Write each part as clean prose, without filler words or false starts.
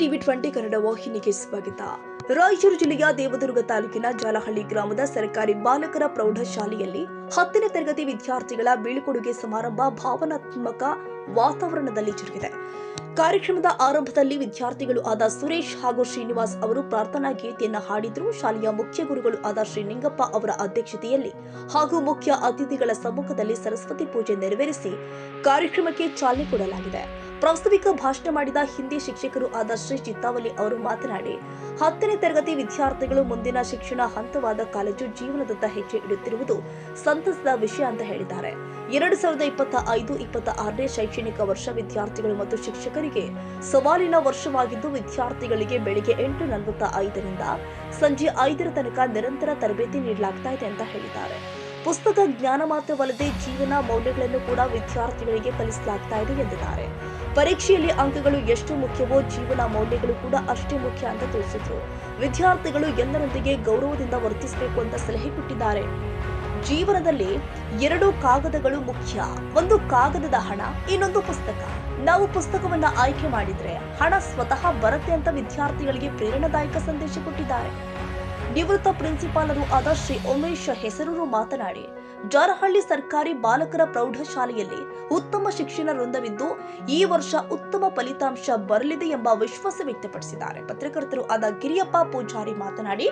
TV 20 Kannada ವಾಹಿನಿಗೆ ಸ್ವಾಗತ. ರಾಯಚೂರು ಜಿಲ್ಲೆಯ ದೇವದುರ್ಗ ತಾಲೂಕಿನ ಜಾಲಹಳ್ಳಿ ಗ್ರಾಮದ ಸರ್ಕಾರಿ ಬಾಲಕರ ಪ್ರೌಢಶಾಲೆಯಲ್ಲಿ 10ನೇ ತರಗತಿ ವಿದ್ಯಾರ್ಥಿಗಳ ಬೀಳ್ಕೊಡುಗೆ ಸಮಾರಂಭ ಭಾವನಾತ್ಮಕ ವಾತಾವರಣದಲ್ಲಿ ಜರುಗಿದೆ. ಕಾರ್ಯಕ್ರಮದ ಆರಂಭದಲ್ಲಿ ವಿದ್ಯಾರ್ಥಿಗಳು ಆದ ಸುರೇಶ್ ಹಾಗೂ ಶ್ರೀನಿವಾಸ್ ಅವರು ಪ್ರಾರ್ಥನಾ ಗೀತೆಯನ್ನು ಹಾಡಿದ್ರು. ಶಾಲೆಯ ಮುಖ್ಯ ಗುರುಗಳು ಆದ ಶ್ರೀ ನಿಂಗಪ್ಪ ಅವರ ಅಧ್ಯಕ್ಷತೆಯಲ್ಲಿ ಹಾಗೂ ಮುಖ್ಯ ಅತಿಥಿಗಳ ಸಮ್ಮುಖದಲ್ಲಿ ಸರಸ್ವತಿ ಪೂಜೆ ನೆರವೇರಿಸಿ ಕಾರ್ಯಕ್ರಮಕ್ಕೆ ಚಾಲನೆ ಕೊಡಲಾಗಿದೆ. ಪ್ರಾಸ್ತಾವಿಕ ಭಾಷಣ ಮಾಡಿದ ಹಿಂದಿ ಶಿಕ್ಷಕರು ಆದ ಶ್ರೀ ಚಿತ್ತಾವಲಿ ಅವರು ಮಾತನಾಡಿ, 10ನೇ ತರಗತಿ ವಿದ್ಯಾರ್ಥಿಗಳು ಮುಂದಿನ ಶಿಕ್ಷಣ ಹಂತವಾದ ಕಾಲೇಜು ಜೀವನದತ್ತ ಹೆಜ್ಜೆ ಇಡುತ್ತಿರುವುದು ಸಂತಸದ ವಿಷಯ ಅಂತ ಹೇಳಿದ್ದಾರೆ. 2025-26ನೇ ಶೈಕ್ಷಣಿಕ ವರ್ಷ ವಿದ್ಯಾರ್ಥಿಗಳು ಮತ್ತು ಶಿಕ್ಷಕರಿಗೆ ಸವಾಲಿನ ವರ್ಷವಾಗಿದ್ದು, ವಿದ್ಯಾರ್ಥಿಗಳಿಗೆ ಬೆಳಿಗ್ಗೆ 8:45ರಿಂದ ಸಂಜೆ 5 ತನಕ ನಿರಂತರ ತರಬೇತಿ ನೀಡಲಾಗ್ತಾ ಇದೆ ಅಂತ ಹೇಳಿದ್ದಾರೆ. ಪುಸ್ತಕ ಜ್ಞಾನ ಮಾತ್ರವಲ್ಲದೆ ಜೀವನ ಮೌಲ್ಯಗಳನ್ನು ಕೂಡ ವಿದ್ಯಾರ್ಥಿಗಳಿಗೆ ಕಲಿಸಲಾಗ್ತಾ ಇದೆ ಎಂದಿದ್ದಾರೆ. ಪರೀಕ್ಷೆಯಲ್ಲಿ ಅಂಕಗಳು ಎಷ್ಟು ಮುಖ್ಯವೋ ಜೀವನ ಮೌಲ್ಯಗಳು ಕೂಡ ಅಷ್ಟೇ ಮುಖ್ಯ ಅಂತ ತಿಳಿಸಿದ್ರು. ವಿದ್ಯಾರ್ಥಿಗಳು ಎಲ್ಲರೊಂದಿಗೆ ಗೌರವದಿಂದ ವರ್ತಿಸಬೇಕು ಅಂತ ಸಲಹೆ ಕೊಟ್ಟಿದ್ದಾರೆ. ಜೀವನದಲ್ಲಿ 2 ಕಾಗದಗಳು ಮುಖ್ಯ. ಒಂದು ಕಾಗದದ ಹಣ, ಇನ್ನೊಂದು ಪುಸ್ತಕ. ನಾವು ಪುಸ್ತಕವನ್ನ ಆಯ್ಕೆ ಮಾಡಿದ್ರೆ ಹಣ ಸ್ವತಃ ಬರುತ್ತೆ ಅಂತ ವಿದ್ಯಾರ್ಥಿಗಳಿಗೆ ಪ್ರೇರಣಾದಾಯಕ ಸಂದೇಶ ಕೊಟ್ಟಿದ್ದಾರೆ. ನಿವೃತ್ತ ಪ್ರಿನ್ಸಿಪಾಲರು ಆದ ಶ್ರೀ ಉಮೇಶ್ ಹೆಸರೂರು ಮಾತನಾಡಿ, ಜಾಲಹಳ್ಳಿ ಸರ್ಕಾರಿ ಬಾಲಕರ ಪ್ರೌಢಶಾಲೆಯಲ್ಲಿ ಉತ್ತಮ ಶಿಕ್ಷಣ ವೃಂದವಿದ್ದು ಈ ವರ್ಷ ಉತ್ತಮ ಫಲಿತಾಂಶ ಬರಲಿದೆ ಎಂಬ ವಿಶ್ವಾಸ ವ್ಯಕ್ತಪಡಿಸಿದ್ದಾರೆ. ಪತ್ರಕರ್ತರು ಆದ ಗಿರಿಯಪ್ಪ ಪೂಜಾರಿ ಮಾತನಾಡಿ,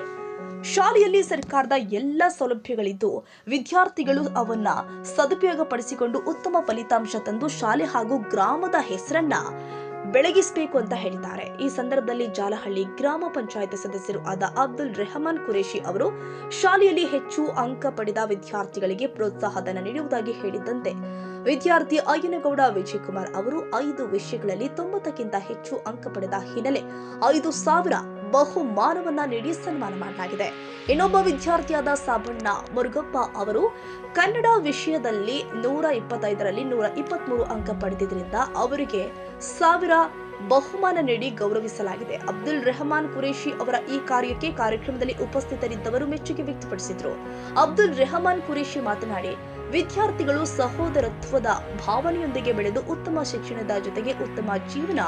ಶಾಲೆಯಲ್ಲಿ ಸರ್ಕಾರದ ಎಲ್ಲ ಸೌಲಭ್ಯಗಳಿದ್ದು ವಿದ್ಯಾರ್ಥಿಗಳು ಅವನ್ನ ಸದುಪಯೋಗಪಡಿಸಿಕೊಂಡು ಉತ್ತಮ ಫಲಿತಾಂಶ ತಂದು ಶಾಲೆ ಹಾಗೂ ಗ್ರಾಮದ ಹೆಸರನ್ನ ಬೆಳಗಿಸಬೇಕು ಅಂತ ಹೇಳಿದ್ದಾರೆ. ಈ ಸಂದರ್ಭದಲ್ಲಿ ಜಾಲಹಳ್ಳಿ ಗ್ರಾಮ ಪಂಚಾಯತ್ ಸದಸ್ಯರು ಆದ ಅಬ್ದುಲ್ ರೆಹಮಾನ್ ಕುರೇಶಿ ಅವರು ಶಾಲೆಯಲ್ಲಿ ಹೆಚ್ಚು ಅಂಕ ಪಡೆದ ವಿದ್ಯಾರ್ಥಿಗಳಿಗೆ ಪ್ರೋತ್ಸಾಹಧನ ನೀಡುವುದಾಗಿ ಹೇಳಿದಂತೆ, ವಿದ್ಯಾರ್ಥಿ ಅಯ್ಯನಗೌಡ ವಿಜಯಕುಮಾರ್ ಅವರು 5 ವಿಷಯಗಳಲ್ಲಿ 90ಕ್ಕಿಂತ ಹೆಚ್ಚು ಅಂಕ ಪಡೆದ ಹಿನ್ನೆಲೆ 5,000 ಬಹುಮಾನವನ್ನ ನೀಡಿ ಸನ್ಮಾನ ಮಾಡಲಾಗಿದೆ. ಇನ್ನೊಬ್ಬ ವಿದ್ಯಾರ್ಥಿಯಾದ ಸಾಬಣ್ಣ ಮುರುಗಪ್ಪ ಅವರು ಕನ್ನಡ ವಿಷಯದಲ್ಲಿ 125ರಲ್ಲಿ 123 ಅಂಕ ಪಡೆದಿದ್ದರಿಂದ ಅವರಿಗೆ 1000 ಬಹುಮಾನ ನೀಡಿ ಗೌರವಿಸಲಾಗಿದೆ. ಅಬ್ದುಲ್ ರೆಹಮಾನ್ ಕುರೇಶಿ ಅವರ ಈ ಕಾರ್ಯಕ್ಕೆ ಕಾರ್ಯಕ್ರಮದಲ್ಲಿ ಉಪಸ್ಥಿತರಿದ್ದವರು ಮೆಚ್ಚುಗೆ ವ್ಯಕ್ತಪಡಿಸಿದರು. ಅಬ್ದುಲ್ ರೆಹಮಾನ್ ಕುರೇಶಿ ಮಾತನಾಡಿ, ವಿದ್ಯಾರ್ಥಿಗಳು ಸಹೋದರತ್ವದ ಭಾವನೆಯೊಂದಿಗೆ ಬೆಳೆದು ಉತ್ತಮ ಶಿಕ್ಷಣದ ಜೊತೆಗೆ ಉತ್ತಮ ಜೀವನ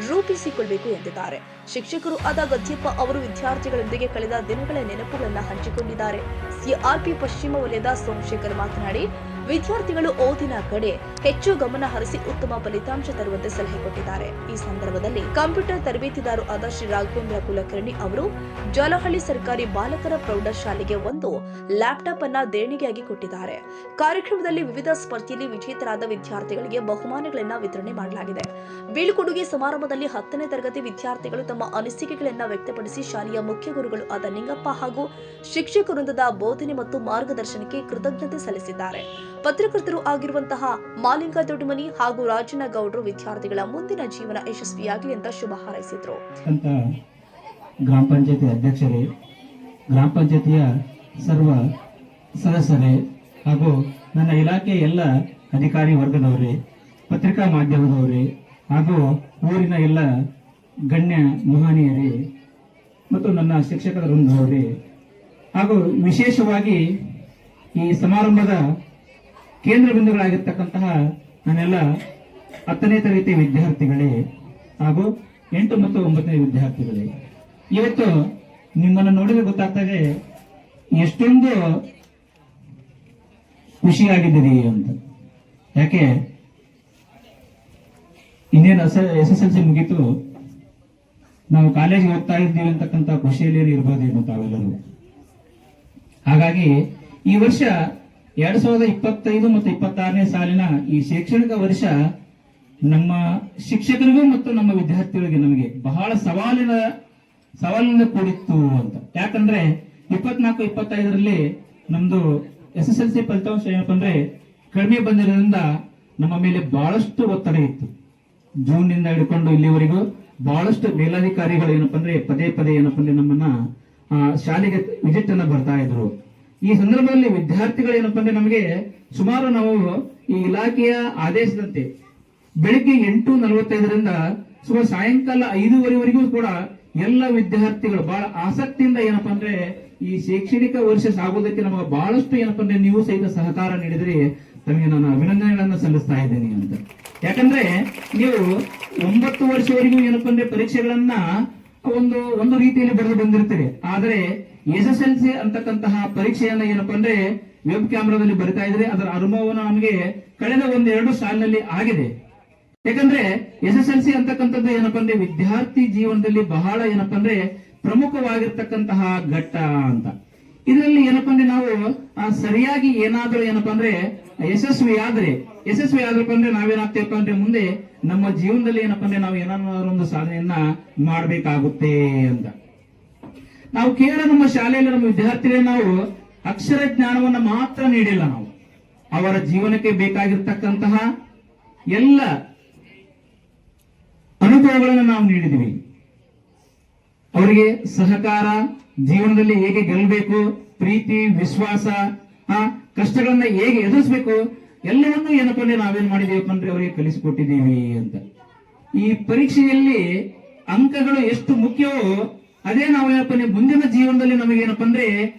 ರೂಪಿಸಿಕೊಳ್ಳಬೇಕು ಎಂದಿದ್ದಾರೆ. ಶಿಕ್ಷಕರು ಆದ ಗದ್ಯಪ್ಪ ಅವರು ವಿದ್ಯಾರ್ಥಿಗಳೊಂದಿಗೆ ಕಳೆದ ದಿನಗಳ ನೆನಪುಗಳನ್ನು ಹಂಚಿಕೊಂಡಿದ್ದಾರೆ. ಸಿಆರ್ಪಿ ಪಶ್ಚಿಮ ವಲಯದ ಸೋಮಶೇಖರ್ ಮಾತನಾಡಿ, ವಿದ್ಯಾರ್ಥಿಗಳು ಓದಿನ ಕಡೆ ಹೆಚ್ಚು ಗಮನ ಹರಿಸಿ ಉತ್ತಮ ಫಲಿತಾಂಶ ತರುವಂತೆ ಸಲಹೆ ಕೊಟ್ಟಿದ್ದಾರೆ. ಈ ಸಂದರ್ಭದಲ್ಲಿ ಕಂಪ್ಯೂಟರ್ ತರಬೇತಿದಾರರು ಆದ ಶ್ರೀ ರಾಘವೇಂದ್ರ ಕುಲಕರ್ಣಿ ಅವರು ಜಾಲಹಳ್ಳಿ ಸರ್ಕಾರಿ ಬಾಲಕರ ಪ್ರೌಢಶಾಲೆಗೆ ಒಂದು ಲ್ಯಾಪ್ಟಾಪ್ ಅನ್ನ ದೇಣಿಗೆಯಾಗಿ ಕೊಟ್ಟಿದ್ದಾರೆ. ಕಾರ್ಯಕ್ರಮದಲ್ಲಿ ವಿವಿಧ ಸ್ಪರ್ಧೆಯಲ್ಲಿ ವಿಜೇತರಾದ ವಿದ್ಯಾರ್ಥಿಗಳಿಗೆ ಬಹುಮಾನಗಳನ್ನು ವಿತರಣೆ ಮಾಡಲಾಗಿದೆ. ಬೀಳ್ಕೊಡುಗೆ ಸಮಾರಂಭದಲ್ಲಿ 10ನೇ ತರಗತಿ ವಿದ್ಯಾರ್ಥಿಗಳು ತಮ್ಮ ಅನಿಸಿಕೆಗಳನ್ನು ವ್ಯಕ್ತಪಡಿಸಿ ಶಾಲೆಯ ಮುಖ್ಯ ಗುರುಗಳು ಆದ ನಿಂಗಪ್ಪ ಹಾಗೂ ಶಿಕ್ಷಕ ವೃಂದದ ಬೋಧನೆ ಮತ್ತು ಮಾರ್ಗದರ್ಶನಕ್ಕೆ ಕೃತಜ್ಞತೆ ಸಲ್ಲಿಸಿದ್ದಾರೆ. ಪತ್ರಕರ್ತರು ಆಗಿರುವಂತಹ ಮಾಲಿಂಗ ದೊಡ್ಡಮನಿ ಹಾಗೂ ರಾಜನ ಗೌಡರು ವಿದ್ಯಾರ್ಥಿಗಳ ಮುಂದಿನ ಜೀವನ ಯಶಸ್ವಿಯಾಗಲಿ ಅಂತ ಶುಭ ಹಾರೈಸಿದ್ರು. ಗ್ರಾಮ ಪಂಚಾಯತಿ ಅಧ್ಯಕ್ಷರೇ, ಗ್ರಾಮ ಪಂಚಾಯತಿಯ ಸರ್ವ ಸದಸ್ಯರೇ ಹಾಗೂ ನನ್ನ ಇಲಾಖೆಯ ಎಲ್ಲ ಅಧಿಕಾರಿ ವರ್ಗದವರೇ, ಪತ್ರಿಕಾ ಮಾಧ್ಯಮದವರೇ ಹಾಗೂ ಊರಿನ ಎಲ್ಲ ಗಣ್ಯ ಮಹನೀಯರೇ ಮತ್ತು ನನ್ನ ಶಿಕ್ಷಕರ ವೃಂದದವರೇ ಹಾಗೂ ವಿಶೇಷವಾಗಿ ಈ ಸಮಾರಂಭದ ಕೇಂದ್ರ ಬಿಂದುಗಳಾಗಿರ್ತಕ್ಕಂತಹ ನನ್ನೆಲ್ಲ 10ನೇ ತರಗತಿ ವಿದ್ಯಾರ್ಥಿಗಳೇ ಹಾಗೂ 8 ಮತ್ತು 9ನೇ ವಿದ್ಯಾರ್ಥಿಗಳೇ, ಇವತ್ತು ನಿಮ್ಮನ್ನು ನೋಡಿದ್ರೆ ಗೊತ್ತಾಗ್ತದೆ ಎಷ್ಟೊಂದು ಖುಷಿಯಾಗಿದ್ದೀರಿ ಅಂತ. ಯಾಕೆ ಇನ್ನೇನು SSLC ಮುಗೀತು, ನಾವು ಕಾಲೇಜಿಗೆ ಹೋಗ್ತಾ ಇದ್ದೀವಿ ಅಂತಕ್ಕಂಥ ಖುಷಿಯಲ್ಲಿ ಇರ್ಬೋದೇನು ತಾವೆಲ್ಲರೂ. ಹಾಗಾಗಿ ಈ ವರ್ಷ 2025 ಮತ್ತು 26ನೇ ಸಾಲಿನ ಈ ಶೈಕ್ಷಣಿಕ ವರ್ಷ ನಮ್ಮ ಶಿಕ್ಷಕರಿಗೂ ಮತ್ತು ನಮ್ಮ ವಿದ್ಯಾರ್ಥಿಗಳಿಗೆ ನಮಗೆ ಬಹಳ ಸವಾಲಿನ ಕೂಡಿತ್ತು ಅಂತ. ಯಾಕಂದ್ರೆ 24-25ರಲ್ಲಿ ನಮ್ದು SSLC ಫಲಿತಾಂಶ ಏನಪ್ಪ ಅಂದ್ರೆ ಕಡಿಮೆ ಬಂದಿರೋದ್ರಿಂದ ನಮ್ಮ ಮೇಲೆ ಬಹಳಷ್ಟು ಒತ್ತಡ ಇತ್ತು. ಜೂನ್ನಿಂದ ಹಿಡ್ಕೊಂಡು ಇಲ್ಲಿವರೆಗೂ ಬಹಳಷ್ಟು ಮೇಲಾಧಿಕಾರಿಗಳು ಏನಪ್ಪ ಅಂದ್ರೆ ಪದೇ ಏನಪ್ಪ ಅಂದ್ರೆ ನಮ್ಮನ್ನ ಶಾಲೆಗೆ ವಿಸಿಟ್ ಅನ್ನ ಬರ್ತಾ ಇದ್ರು. ಈ ಸಂದರ್ಭದಲ್ಲಿ ವಿದ್ಯಾರ್ಥಿಗಳು ಏನಪ್ಪ ಅಂದ್ರೆ ನಮಗೆ ಸುಮಾರು ನಾವು ಈ ಇಲಾಖೆಯ ಆದೇಶದಂತೆ ಬೆಳಿಗ್ಗೆ 8:45ರಿಂದ ಸುಮಾರು ಸಾಯಂಕಾಲ 5:15ವರೆಗೂ ಕೂಡ ಎಲ್ಲ ವಿದ್ಯಾರ್ಥಿಗಳು ಬಹಳ ಆಸಕ್ತಿಯಿಂದ ಏನಪ್ಪಾ ಅಂದ್ರೆ ಈ ಶೈಕ್ಷಣಿಕ ವರ್ಷ ಸಾಗೋದಕ್ಕೆ ನಮಗೆ ಬಹಳಷ್ಟು ಏನಪ್ಪಾ ಅಂದ್ರೆ ನೀವು ಸಹಿತ ಸಹಕಾರ ನೀಡಿದ್ರಿ. ತಮಗೆ ನಾನು ಅಭಿನಂದನೆಗಳನ್ನು ಸಲ್ಲಿಸ್ತಾ ಇದ್ದೇನೆ ಅಂತ. ಯಾಕಂದ್ರೆ ನೀವು 9 ವರ್ಷವರೆಗೂ ಏನಪ್ಪ ಅಂದ್ರೆ ಪರೀಕ್ಷೆಗಳನ್ನ ಒಂದು ರೀತಿಯಲ್ಲಿ ಬರೆದು ಬಂದಿರ್ತೀರಿ. ಆದ್ರೆ SSLC ಅಂತಕ್ಕಂತಹ ಪರೀಕ್ಷೆಯನ್ನ ಏನಪ್ಪ ಅಂದ್ರೆ ವೆಬ್ ಕ್ಯಾಮ್ರಾದಲ್ಲಿ ಬರಿತಾ ಇದ್ರೆ ಅದರ ಅನುಭವನ ನಮಗೆ ಕಳೆದ 1-2 ಸಾಲಿನಲ್ಲಿ ಆಗಿದೆ. ಯಾಕಂದ್ರೆ SSLC ಅಂತಕ್ಕಂಥದ್ದು ಏನಪ್ಪ ಅಂದ್ರೆ ವಿದ್ಯಾರ್ಥಿ ಜೀವನದಲ್ಲಿ ಬಹಳ ಏನಪ್ಪ ಅಂದ್ರೆ ಪ್ರಮುಖವಾಗಿರ್ತಕ್ಕಂತಹ ಘಟ್ಟ ಅಂತ. ಇದರಲ್ಲಿ ಏನಪ್ಪ ಅಂದ್ರೆ ನಾವು ಸರಿಯಾಗಿ ಏನಾದ್ರೂ ಏನಪ್ಪ ಅಂದ್ರೆ ಯಶಸ್ವಿ ಆದ್ರಪ್ಪ ಅಂದ್ರೆ ನಾವೇನಾಗ್ತೇವಪ್ಪ ಅಂದ್ರೆ ಮುಂದೆ ನಮ್ಮ ಜೀವನದಲ್ಲಿ ಏನಪ್ಪ ಅಂದ್ರೆ ನಾವು ಏನಾದ್ರು ಒಂದು ಸಾಧನೆಯನ್ನ ಮಾಡಬೇಕಾಗುತ್ತೆ ಅಂತ. ನಾವು ಕೇವಲ ನಮ್ಮ ಶಾಲೆಯಲ್ಲಿ ನಮ್ಮ ವಿದ್ಯಾರ್ಥಿಗಳಿಗೆ ನಾವು ಅಕ್ಷರ ಜ್ಞಾನವನ್ನ ಮಾತ್ರ ನೀಡಿಲ್ಲ, ನಾವು ಅವರ ಜೀವನಕ್ಕೆ ಬೇಕಾಗಿರ್ತಕ್ಕಂತಹ ಎಲ್ಲ ಅನುಭವಗಳನ್ನು ನಾವು ನೀಡಿದ್ವಿ. ಅವರಿಗೆ ಸಹಕಾರ, ಜೀವನದಲ್ಲಿ ಹೇಗೆ ಗೆಲ್ಲಬೇಕು, ಪ್ರೀತಿ, ವಿಶ್ವಾಸ, ಕಷ್ಟಗಳನ್ನ ಹೇಗೆ ಎದುರಿಸಬೇಕು, ಎಲ್ಲವನ್ನೂ ಏನಪ್ಪ ಅಂದ್ರೆ ನಾವೇನ್ ಮಾಡಿದೀವಪ್ಪ ಅಂದ್ರೆ ಅವರಿಗೆ ಕಲಿಸಿಕೊಟ್ಟಿದ್ದೀವಿ ಅಂತ. ಈ ಪರೀಕ್ಷೆಯಲ್ಲಿ ಅಂಕಗಳು ಎಷ್ಟು ಮುಖ್ಯವೋ ಅದೇ ನಾವು ಏನಪ್ಪ ಅಂದ್ರೆ ಮುಂದಿನ ಜೀವನದಲ್ಲಿ ನಮಗೇನಪ್ಪ ಅಂದ್ರೆ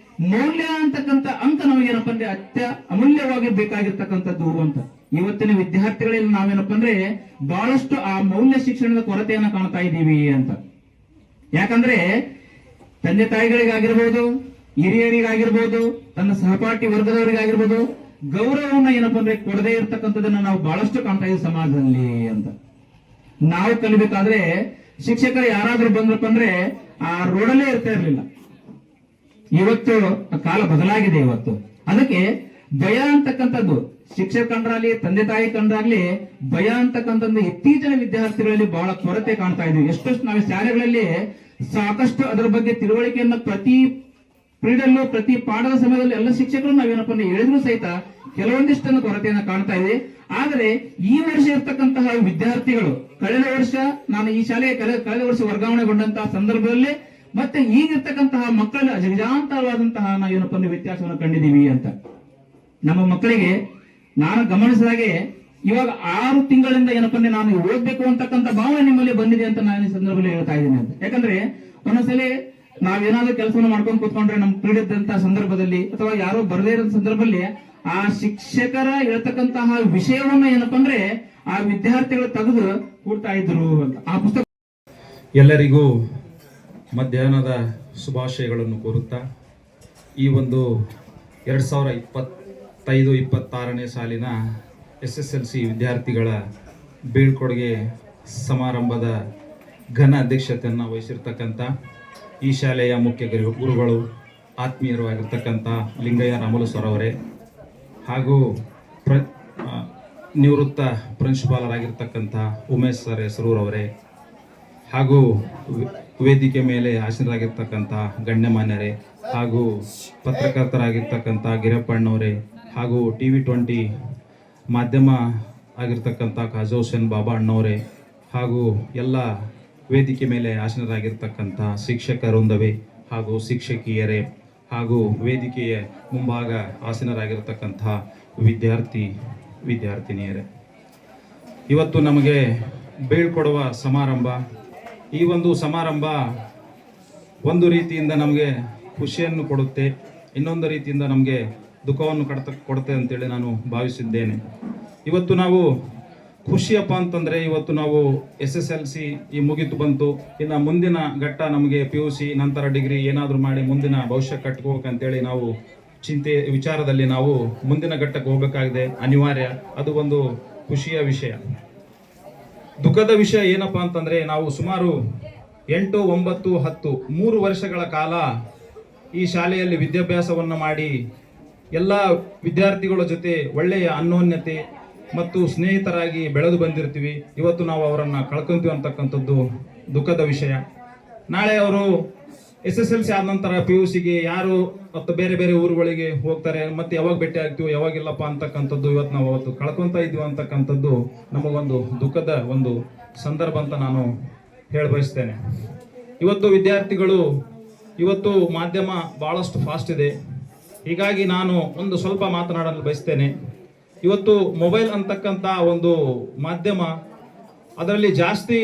ಮೌಲ್ಯ ಅಂತಕ್ಕಂಥ ಅಂಕ ನಮಗೇನಪ್ಪ ಅಂದ್ರೆ ಅಮೂಲ್ಯವಾಗಿ ಬೇಕಾಗಿರ್ತಕ್ಕಂಥದ್ದು ಅಂತ. ಇವತ್ತಿನ ವಿದ್ಯಾರ್ಥಿಗಳಲ್ಲಿ ನಾವೇನಪ್ಪ ಅಂದ್ರೆ ಬಹಳಷ್ಟು ಆ ಮೌಲ್ಯ ಶಿಕ್ಷಣದ ಕೊರತೆಯನ್ನ ಕಾಣ್ತಾ ಇದ್ದೀವಿ ಅಂತ. ಯಾಕಂದ್ರೆ ತಂದೆ ತಾಯಿಗಳಿಗಾಗಿರ್ಬೋದು, ಹಿರಿಯರಿಗಾಗಿರ್ಬೋದು, ತನ್ನ ಸಹಪಾಠಿ ವರ್ಗದವರಿಗಾಗಿರ್ಬೋದು ಗೌರವವನ್ನ ಏನಪ್ಪ ಅಂದ್ರೆ ಕೊಡದೇ ಇರ್ತಕ್ಕಂಥದನ್ನ ನಾವು ಬಹಳಷ್ಟು ಕಾಣ್ತಾ ಇದ್ದೀವಿ ಸಮಾಜದಲ್ಲಿ ಅಂತ. ನಾವು ಕಲಿಬೇಕಾದ್ರೆ ಶಿಕ್ಷಕರು ಯಾರಾದ್ರೂ ಬಂದ್ರಪ್ಪ ಅಂದ್ರೆ ಆ ರೋಡಲ್ಲೇ ಇರ್ತಾ ಇರ್ಲಿಲ್ಲ. ಇವತ್ತು ಕಾಲ ಬದಲಾಗಿದೆ. ಇವತ್ತು ಅದಕ್ಕೆ ಭಯ ಅಂತಕ್ಕಂಥದ್ದು ಶಿಕ್ಷಕ ಕಂಡ್ರಾಗ್ಲಿ, ತಂದೆ ತಾಯಿ ಕಂಡ್ರಾಗ್ಲಿ ಭಯ ಅಂತಕ್ಕಂಥದ್ದು ಇತ್ತೀಚಿನ ವಿದ್ಯಾರ್ಥಿಗಳಲ್ಲಿ ಬಹಳ ಕೊರತೆ ಕಾಣ್ತಾ ಇದ್ವಿ. ಎಷ್ಟೊಷ್ಟು ನಾವು ಶಾಲೆಗಳಲ್ಲಿ ಸಾಕಷ್ಟು ಅದರ ಬಗ್ಗೆ ತಿಳುವಳಿಕೆಯನ್ನ ಪ್ರತಿ ಪೀರಿಯಡ್ ಪ್ರತಿ ಪಾಠದ ಸಮಯದಲ್ಲಿ ಎಲ್ಲ ಶಿಕ್ಷಕರು ನಾವೇನಪ್ಪ ಅಂದ್ರೆ ಹೇಳಿದ್ರು ಸಹಿತ ಕೆಲವೊಂದಿಷ್ಟನ್ನು ಕೊರತೆಯನ್ನ ಕಾಣ್ತಾ ಇದೆ. ಆದರೆ ಈ ವರ್ಷ ಇರ್ತಕ್ಕಂತಹ ವಿದ್ಯಾರ್ಥಿಗಳು ಕಳೆದ ವರ್ಷ ನಾನು ಈ ಶಾಲೆಗೆ ಕಳೆದ ವರ್ಷ ವರ್ಗಾವಣೆಗೊಂಡಂತಹ ಸಂದರ್ಭದಲ್ಲಿ ಮತ್ತೆ ಈಗಿರ್ತಕ್ಕಂತಹ ಮಕ್ಕಳ ಅಜಗಜಾಂತರವಾದಂತಹ ನಾವೇನಪ್ಪ ಅಂದ್ರೆ ವ್ಯತ್ಯಾಸವನ್ನು ಕಂಡಿದ್ದೀವಿ ಅಂತ. ನಮ್ಮ ಮಕ್ಕಳಿಗೆ ನಾನು ಗಮನಿಸಿದಾಗೆ ಇವಾಗ 6 ತಿಂಗಳಿಂದ ಏನಪ್ಪ ಅಂದ್ರೆ ನಾನು ಓದ್ಬೇಕು ಅಂತಕ್ಕಂಥ ಭಾವನೆ ನಿಮ್ಮಲ್ಲಿ ಬಂದಿದೆ ಅಂತ ನಾನು ಈ ಸಂದರ್ಭದಲ್ಲಿ ಹೇಳ್ತಾ ಇದ್ದೀನಿ ಅಂತ. ಯಾಕಂದ್ರೆ ಒಂದೊಂದ್ಸಲಿ ನಾವೇನಾದ್ರೂ ಕೆಲಸವನ್ನು ಮಾಡ್ಕೊಂಡು ಕೂತ್ಕೊಂಡ್ರೆ ನಮ್ಮ ಪೀಡಿದಂತ ಸಂದರ್ಭದಲ್ಲಿ ಅಥವಾ ಯಾರೋ ಬರದೇ ಇರೋ ಸಂದರ್ಭದಲ್ಲಿ ಆ ಶಿಕ್ಷಕರ ಹೇಳ್ತಕ್ಕಂತಹ ವಿಷಯವನ್ನ ಏನಪ್ಪ ಅಂದ್ರೆ ಆ ವಿದ್ಯಾರ್ಥಿಗಳು ತೆಗೆದು ಕೂಡ್ತಾ ಇದ್ರು ಅಂತ. ಆ ಪುಸ್ತಕ ಎಲ್ಲರಿಗೂ ಮಧ್ಯಾಹ್ನದ ಶುಭಾಶಯಗಳನ್ನು ಕೋರುತ್ತಾ ಈ ಒಂದು 2025-26ನೇ ಸಾಲಿನ SSLC ವಿದ್ಯಾರ್ಥಿಗಳ ಬೀಳ್ಕೊಡುಗೆ ಸಮಾರಂಭದ ಘನ ಅಧ್ಯಕ್ಷತೆಯನ್ನು ವಹಿಸಿರ್ತಕ್ಕಂಥ ಈ ಶಾಲೆಯ ಮುಖ್ಯ ಗುರುಗಳು, ಆತ್ಮೀಯರು ಆಗಿರ್ತಕ್ಕಂಥ ಲಿಂಗಯ್ಯ ರಾಮಲು ಸರ್ ಅವರೇ, ಹಾಗೂ ನಿವೃತ್ತ ಪ್ರಿನ್ಸಿಪಾಲರಾಗಿರ್ತಕ್ಕಂಥ ಉಮೇಶ್ ಸರ್ ಹೆಸರೂರವರೇ, ಹಾಗೂ ವೇದಿಕೆ ಮೇಲೆ ಆಸೀನರಾಗಿರ್ತಕ್ಕಂಥ ಗಣ್ಯಮಾನ್ಯರೇ, ಹಾಗೂ ಪತ್ರಕರ್ತರಾಗಿರ್ತಕ್ಕಂಥ ಗಿರಪ್ಪಣ್ಣವರೇ, ಹಾಗೂ TV20 ಮಾಧ್ಯಮ ಆಗಿರ್ತಕ್ಕಂಥ ಖಾಜಾ ಹುಸೇನ್ ಬಾಬಾ ಅಣ್ಣವರೇ, ಹಾಗೂ ಎಲ್ಲ ವೇದಿಕೆ ಮೇಲೆ ಆಸೀನರಾಗಿರ್ತಕ್ಕಂಥ ಶಿಕ್ಷಕರೊಂದವೇ ಹಾಗೂ ಶಿಕ್ಷಕಿಯರೇ, ಹಾಗೂ ವೇದಿಕೆಯ ಮುಂಭಾಗ ಆಸೀನರಾಗಿರ್ತಕ್ಕಂಥ ವಿದ್ಯಾರ್ಥಿನಿಯರೇ, ಇವತ್ತು ನಮಗೆ ಬೀಳ್ಕೊಡುವ ಸಮಾರಂಭ. ಈ ಒಂದು ಸಮಾರಂಭ ಒಂದು ರೀತಿಯಿಂದ ನಮಗೆ ಖುಷಿಯನ್ನು ಕೊಡುತ್ತೆ, ಇನ್ನೊಂದು ರೀತಿಯಿಂದ ನಮಗೆ ದುಃಖವನ್ನು ಕೊಡುತ್ತೆ ಅಂತೇಳಿ ನಾನು ಭಾವಿಸಿದ್ದೇನೆ. ಇವತ್ತು ನಾವು ಖುಷಿಯಪ್ಪ ಅಂತಂದರೆ ಇವತ್ತು ನಾವು SSLC ಈ ಮುಗಿತು ಬಂತು, ಇನ್ನು ಮುಂದಿನ ಘಟ್ಟ ನಮಗೆ PUC ನಂತರ ಡಿಗ್ರಿ ಏನಾದರೂ ಮಾಡಿ ಮುಂದಿನ ಭವಿಷ್ಯ ಕಟ್ಕೋಬೇಕಂತೇಳಿ ನಾವು ವಿಚಾರದಲ್ಲಿ ನಾವು ಮುಂದಿನ ಘಟ್ಟಕ್ಕೆ ಹೋಗಬೇಕಾಗಿದೆ, ಅನಿವಾರ್ಯ. ಅದು ಒಂದು ಖುಷಿಯ ವಿಷಯ. ದುಃಖದ ವಿಷಯ ಏನಪ್ಪಾ ಅಂತಂದ್ರೆ ನಾವು ಸುಮಾರು 8, 9, 10 3 ವರ್ಷಗಳ ಕಾಲ ಈ ಶಾಲೆಯಲ್ಲಿ ವಿದ್ಯಾಭ್ಯಾಸವನ್ನು ಮಾಡಿ ಎಲ್ಲ ವಿದ್ಯಾರ್ಥಿಗಳ ಜೊತೆ ಒಳ್ಳೆಯ ಅನ್ಯೋನ್ಯತೆ ಮತ್ತು ಸ್ನೇಹಿತರಾಗಿ ಬೆಳೆದು ಬಂದಿರ್ತೀವಿ. ಇವತ್ತು ನಾವು ಅವರನ್ನು ಕಳ್ಕೊಂತೀವಿ ಅಂತಕ್ಕಂಥದ್ದು ದುಃಖದ ವಿಷಯ. ನಾಳೆ ಅವರು SSLC ಆದ ನಂತರ PUCಗೆ ಯಾರು ಮತ್ತು ಬೇರೆ ಬೇರೆ ಊರುಗಳಿಗೆ ಹೋಗ್ತಾರೆ, ಮತ್ತೆ ಯಾವಾಗ ಭೇಟಿ ಆಗ್ತೀವಿ ಯಾವಾಗಿಲ್ಲಪ್ಪ ಅಂತಕ್ಕಂಥದ್ದು ಇವತ್ತು ನಾವು ಅವತ್ತು ಕಳ್ಕೊತಾ ಇದ್ದೀವಿ ಅಂತಕ್ಕಂಥದ್ದು ನಮಗೊಂದು ದುಃಖದ ಒಂದು ಸಂದರ್ಭ ಅಂತ ನಾನು ಹೇಳ ಬಯಸ್ತೇನೆ. ಇವತ್ತು ವಿದ್ಯಾರ್ಥಿಗಳು ಇವತ್ತು ಮಾಧ್ಯಮ ಬಹಳಷ್ಟು ಫಾಸ್ಟ್ ಇದೆ, ಹೀಗಾಗಿ ನಾನು ಒಂದು ಸ್ವಲ್ಪ ಮಾತನಾಡಲು ಬಯಸ್ತೇನೆ. ಇವತ್ತು ಮೊಬೈಲ್ ಅಂತಕ್ಕಂಥ ಒಂದು ಮಾಧ್ಯಮ, ಅದರಲ್ಲಿ ಜಾಸ್ತಿ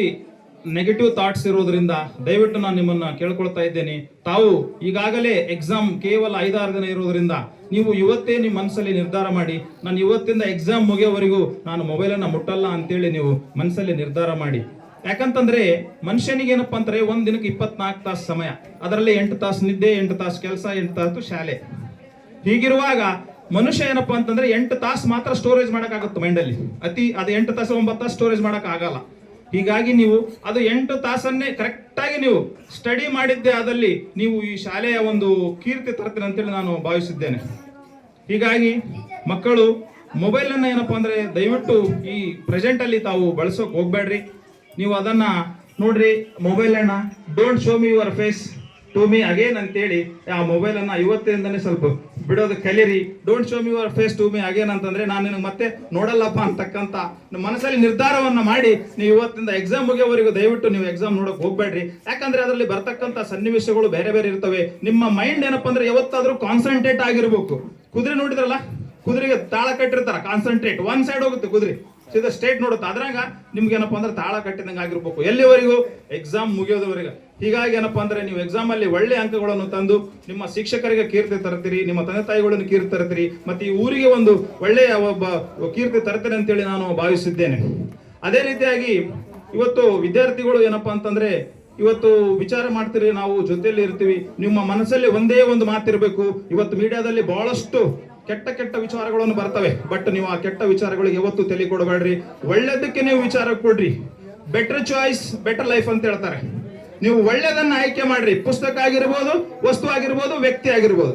ನೆಗೆಟಿವ್ ಥಾಟ್ಸ್ ಇರೋದ್ರಿಂದ ದಯವಿಟ್ಟು ನಾನು ನಿಮ್ಮನ್ನ ಕೇಳ್ಕೊಳ್ತಾ ಇದ್ದೇನೆ. ತಾವು ಈಗಾಗಲೇ ಎಕ್ಸಾಮ್ ಕೇವಲ 5-6 ದಿನ ಇರೋದ್ರಿಂದ ನೀವು ಇವತ್ತೇ ನಿಮ್ಮ ಮನಸ್ಸಲ್ಲಿ ನಿರ್ಧಾರ ಮಾಡಿ, ನಾನು ಇವತ್ತಿಂದ ಎಕ್ಸಾಮ್ ಮುಗಿಯೋವರೆಗೂ ನಾನು ಮೊಬೈಲನ್ನು ಮುಟ್ಟಲ್ಲ ಅಂತೇಳಿ ನೀವು ಮನಸ್ಸಲ್ಲಿ ನಿರ್ಧಾರ ಮಾಡಿ. ಯಾಕಂತಂದ್ರೆ ಮನುಷ್ಯನಿಗೆ ಏನಪ್ಪಾ ಅಂತಾರೆ, ಒಂದ್ ದಿನಕ್ಕೆ 24 ತಾಸು ಸಮಯ, ಅದರಲ್ಲಿ 8 ತಾಸು ನಿದ್ದೆ, 8 ತಾಸು ಕೆಲಸ, 8 ತಾಸು ಶಾಲೆ. ಹೀಗಿರುವಾಗ ಮನುಷ್ಯ ಏನಪ್ಪಾ ಅಂತಂದ್ರೆ 8 ತಾಸು ಮಾತ್ರ ಸ್ಟೋರೇಜ್ ಮಾಡಕ್ಕಾಗುತ್ತೆ ಮೈಂಡಲ್ಲಿ. ಅದು 8 ತಾಸು 9 ತಾಸು ಸ್ಟೋರೇಜ್ ಮಾಡಕ್ ಆಗಲ್ಲ. ಹೀಗಾಗಿ ನೀವು ಅದು 8 ತಾಸನ್ನೇ ಕರೆಕ್ಟಾಗಿ ನೀವು ಸ್ಟಡಿ ಮಾಡಿದ್ದೆ ಆದಲ್ಲಿ ನೀವು ಈ ಶಾಲೆಯ ಒಂದು ಕೀರ್ತಿ ತರ್ತೀರಿ ಅಂತೇಳಿ ನಾನು ಭಾವಿಸಿದ್ದೇನೆ. ಹೀಗಾಗಿ ಮಕ್ಕಳು ಮೊಬೈಲ್ ಅನ್ನ ಏನಪ್ಪಾ ಅಂದ್ರೆ ದಯವಿಟ್ಟು ಈ ಪ್ರೆಸೆಂಟ್ ಅಲ್ಲಿ ತಾವು ಬಳಸೋಕೆ ಹೋಗ್ಬೇಡ್ರಿ. ನೀವು ಅದನ್ನ ನೋಡ್ರಿ, ಮೊಬೈಲ್ ಅನ್ನ don't show me your face to me again ಅಂತೇಳಿ ಆ ಮೊಬೈಲ್ ಅನ್ನ ಇವತ್ತಿನಿಂದನೇ ಸ್ವಲ್ಪ ಬಿಡೋದು ಕಲೀರಿ. Don't show me your face to me again ಅಂತಂದ್ರೆ ನಾನು ನಿನಗೆ ಮತ್ತೆ ನೋಡಲ್ಲಪ್ಪ ಅಂತಕ್ಕಂಥ ಮನಸ್ಸಲ್ಲಿ ನಿರ್ಧಾರವನ್ನ ಮಾಡಿ ನೀವು ಇವತ್ತಿಂದ ಎಕ್ಸಾಮ್ ಮುಗಿಯೋವರೆಗೂ ದಯವಿಟ್ಟು ನೀವು ಎಕ್ಸಾಮ್ ನೋಡಕ್ ಹೋಗ್ಬೇಡ್ರಿ. ಯಾಕಂದ್ರೆ ಅದರಲ್ಲಿ ಬರ್ತಕ್ಕಂಥ ಸನ್ನಿವೇಶಗಳು ಬೇರೆ ಬೇರೆ ಇರ್ತವೆ. ನಿಮ್ಮ ಮೈಂಡ್ ಏನಪ್ಪಾ ಅಂದ್ರೆ ಯಾವತ್ತಾದ್ರೂ ಕಾನ್ಸಂಟ್ರೇಟ್ ಆಗಿರ್ಬೇಕು. ಕುದುರೆ ನೋಡಿದ್ರಲ್ಲ, ಕುದುರೆಗೆ ತಾಳ ಕಟ್ಟಿರ್ತಾರ, ಕಾನ್ಸಂಟ್ರೇಟ್ ಒನ್ ಸೈಡ್ ಹೋಗುತ್ತೆ ಕುದುರೆ, ಸೀದಾ ಸ್ಟೇಟ್ ನೋಡುತ್ತೆ. ಅದ್ರಾಗ ನಿಮ್ಗೆ ಏನಪ್ಪಾ ಅಂದ್ರೆ ತಾಳ ಕಟ್ಟಿದಂಗೆ ಆಗಿರ್ಬೇಕು ಎಲ್ಲಿವರೆಗೂ, ಎಕ್ಸಾಮ್ ಮುಗಿಯೋದವರೆಗೆ. ಹೀಗಾಗಿ ಏನಪ್ಪಾ ಅಂದ್ರೆ ನೀವು ಎಕ್ಸಾಮ್ ಅಲ್ಲಿ ಒಳ್ಳೆ ಅಂಕಗಳನ್ನು ತಂದು ನಿಮ್ಮ ಶಿಕ್ಷಕರಿಗೆ ಕೀರ್ತಿ ತರ್ತೀರಿ, ನಿಮ್ಮ ತಂದೆ ತಾಯಿಗಳನ್ನು ಕೀರ್ತಿ ತರ್ತೀರಿ, ಮತ್ತೆ ಈ ಊರಿಗೆ ಒಂದು ಒಳ್ಳೆಯ ಒಬ್ಬ ಕೀರ್ತಿ ತರ್ತೀರಿ ಅಂತೇಳಿ ನಾನು ಭಾವಿಸಿದ್ದೇನೆ. ಅದೇ ರೀತಿಯಾಗಿ ಇವತ್ತು ವಿದ್ಯಾರ್ಥಿಗಳು ಏನಪ್ಪಾ ಅಂತಂದ್ರೆ ಇವತ್ತು ವಿಚಾರ ಮಾಡ್ತೀರಿ, ನಾವು ಜೊತೆಯಲ್ಲಿ ಇರ್ತೀವಿ, ನಿಮ್ಮ ಮನಸ್ಸಲ್ಲಿ ಒಂದೇ ಒಂದು ಮಾತಿರ್ಬೇಕು. ಇವತ್ತು ಮೀಡಿಯಾದಲ್ಲಿ ಬಹಳಷ್ಟು ಕೆಟ್ಟ ಕೆಟ್ಟ ವಿಚಾರಗಳನ್ನು ಬರ್ತವೆ, ಬಟ್ ನೀವು ಆ ಕೆಟ್ಟ ವಿಚಾರಗಳಿಗೆ ಯಾವತ್ತು ತಲೆ ಕೊಡಬೇಡ್ರಿ. ಒಳ್ಳೆದಕ್ಕೆ ನೀವು ವಿಚಾರ ಕೊಡ್ರಿ. ಬೆಟರ್ ಚಾಯ್ಸ್ ಬೆಟರ್ ಲೈಫ್ ಅಂತ ಹೇಳ್ತಾರೆ. ನೀವು ಒಳ್ಳೆದನ್ನ ಆಯ್ಕೆ ಮಾಡ್ರಿ. ಪುಸ್ತಕ ಆಗಿರ್ಬೋದು, ವಸ್ತು ಆಗಿರ್ಬೋದು, ವ್ಯಕ್ತಿ ಆಗಿರ್ಬೋದು.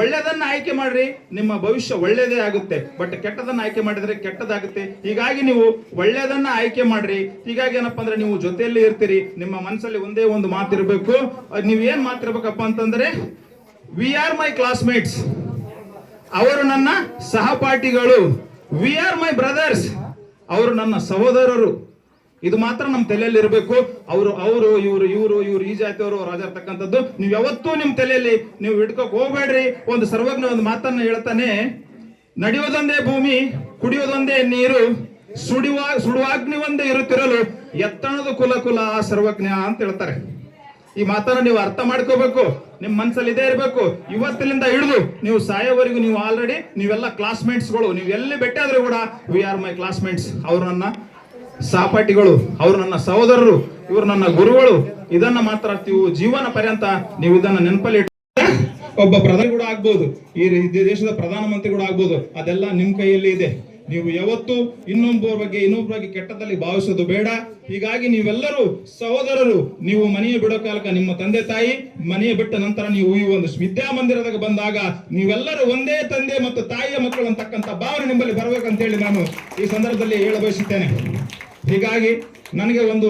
ಒಳ್ಳೆದನ್ನ ಆಯ್ಕೆ ಮಾಡ್ರಿ, ನಿಮ್ಮ ಭವಿಷ್ಯ ಒಳ್ಳೇದೇ ಆಗುತ್ತೆ. ಬಟ್ ಕೆಟ್ಟದನ್ನ ಆಯ್ಕೆ ಮಾಡಿದ್ರೆ ಕೆಟ್ಟದಾಗುತ್ತೆ. ಹೀಗಾಗಿ ನೀವು ಒಳ್ಳೆದನ್ನ ಆಯ್ಕೆ ಮಾಡ್ರಿ. ಹೀಗಾಗಿ ಏನಪ್ಪಾ ಅಂದ್ರೆ ನೀವು ಜೊತೆಯಲ್ಲಿ ಇರ್ತೀರಿ, ನಿಮ್ಮ ಮನಸ್ಸಲ್ಲಿ ಒಂದೇ ಒಂದು ಮಾತಿರ್ಬೇಕು. ನೀವ್ ಏನ್ ಮಾತಿರ್ಬೇಕಪ್ಪ ಅಂತಂದ್ರೆ, ವಿ ಆರ್ ಮೈ ಕ್ಲಾಸ್ಮೇಟ್ಸ್, ಅವರು ನನ್ನ ಸಹಪಾಠಿಗಳು. ವಿ ಆರ್ ಮೈ ಬ್ರದರ್ಸ್, ಅವರು ನನ್ನ ಸಹೋದರರು. ಇದು ಮಾತ್ರ ನಮ್ಮ ತಲೆಯಲ್ಲಿ ಇರಬೇಕು. ಇವರು ಈ ಜಾತಿಯವರು ರಾಜರ್ತಕ್ಕಂಥದ್ದು ನೀವು ಯಾವತ್ತೂ ನಿಮ್ಮ ತಲೆಯಲ್ಲಿ ನೀವು ಇಟ್ಕೋಕ್ ಹೋಗ್ಬೇಡ್ರಿ. ಒಂದು ಸರ್ವಜ್ಞ ಒಂದು ಮಾತನ್ನ ಹೇಳ್ತಾನೆ, ನಡೆಯೋದೊಂದೇ ಭೂಮಿ, ಕುಡಿಯೋದೊಂದೇ ನೀರು, ಸುಡುವಾಗ್ನಿ ಒಂದೇ ಇರುತ್ತಿರಲು ಎತ್ತಣದು ಕುಲ ಕುಲ ಸರ್ವಜ್ಞ ಅಂತ ಹೇಳ್ತಾರೆ. ಈ ಮಾತನ್ನ ನೀವು ಅರ್ಥ ಮಾಡ್ಕೋಬೇಕು, ನಿಮ್ ಮನ್ಸಲ್ಲಿ ಇದೇ ಇರಬೇಕು. ಇವತ್ತಿನಿಂದ ಹಿಡಿದು ನೀವು ಸಾಯೋವರೆಗೂ ನೀವು ಆಲ್ರೆಡಿ ನೀವೆಲ್ಲ ಕ್ಲಾಸ್ಮೇಟ್ಸ್ಗಳು. ನೀವು ಎಲ್ಲಿ ಭೇಟಿಯಾದ್ರೂ ಕೂಡ ವಿ ಆರ್ ಮೈ ಕ್ಲಾಸ್ಮೇಟ್ಸ್, ಅವ್ರು ನನ್ನ ಸಹಪಾಠಿಗಳು, ಅವರು ನನ್ನ ಸಹೋದರರು, ಇವರು ನನ್ನ ಗುರುಗಳು. ಇದನ್ನ ಮಾತ್ರ ನೀವು ಜೀವನ ಪರ್ಯಂತ ನೀವು ಇದನ್ನ ನೆನಪಲ್ಲಿ ಒಬ್ಬ ಪ್ರಧಾನಿ ಕೂಡ ಆಗ್ಬೋದು, ಈ ದೇಶದ ಪ್ರಧಾನಮಂತ್ರಿ ಕೂಡ ಆಗ್ಬೋದು. ಅದೆಲ್ಲ ನಿಮ್ ಕೈಯಲ್ಲಿ ಇದೆ. ನೀವು ಯಾವತ್ತು ಇನ್ನೊಬ್ಬರ ಬಗ್ಗೆ ಕೆಟ್ಟದಲ್ಲಿ ಭಾವಿಸೋದು ಬೇಡ. ಹೀಗಾಗಿ ನೀವೆಲ್ಲರೂ ಸಹೋದರರು. ನೀವು ಮನೆಯ ಬಿಡೋ ಕಾಲಕ ನಿಮ್ಮ ತಂದೆ ತಾಯಿ ಮನೆಯ ಬಿಟ್ಟ ನಂತರ ನೀವು ಈ ಒಂದು ವಿದ್ಯಾಮಂದಿರದಾಗ ಬಂದಾಗ ನೀವೆಲ್ಲರೂ ಒಂದೇ ತಂದೆ ಮತ್ತು ತಾಯಿಯ ಮಕ್ಕಳು ಅಂತಕ್ಕಂಥ ಭಾವನೆ ನಿಮ್ಮಲ್ಲಿ ಬರ್ಬೇಕಂತೇಳಿ ನಾನು ಈ ಸಂದರ್ಭದಲ್ಲಿ ಹೇಳ ಬಯಸುತ್ತೇನೆ. ಹೀಗಾಗಿ ನನಗೆ ಒಂದು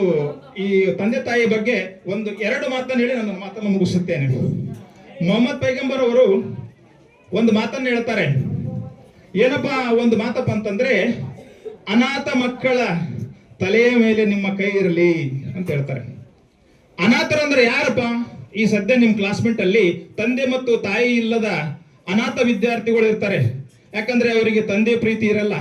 ಈ ತಂದೆ ತಾಯಿ ಬಗ್ಗೆ ಒಂದು 2 ಮಾತನ್ನು ಹೇಳಿ ನನ್ನ ಮಾತನ್ನು ಮುಗಿಸುತ್ತೇನೆ. ಮೊಹಮ್ಮದ್ ಪೈಗಂಬರ್ ಅವರು ಒಂದು ಮಾತನ್ನು ಹೇಳ್ತಾರೆ. ಏನಪ್ಪಾ ಒಂದು ಮಾತಪ್ಪ ಅಂತಂದ್ರೆ, ಅನಾಥ ಮಕ್ಕಳ ತಲೆಯ ಮೇಲೆ ನಿಮ್ಮ ಕೈ ಇರಲಿ ಅಂತ ಹೇಳ್ತಾರೆ. ಅನಾಥರಂದ್ರೆ ಯಾರಪ್ಪ? ಈ ಸದ್ಯ ನಿಮ್ ಕ್ಲಾಸ್ಮೇಟ್ ಅಲ್ಲಿ ತಂದೆ ಮತ್ತು ತಾಯಿ ಇಲ್ಲದ ಅನಾಥ ವಿದ್ಯಾರ್ಥಿಗಳು ಇರ್ತಾರೆ. ಯಾಕಂದ್ರೆ ಅವರಿಗೆ ತಂದೆ ಪ್ರೀತಿ ಇರಲ್ಲ,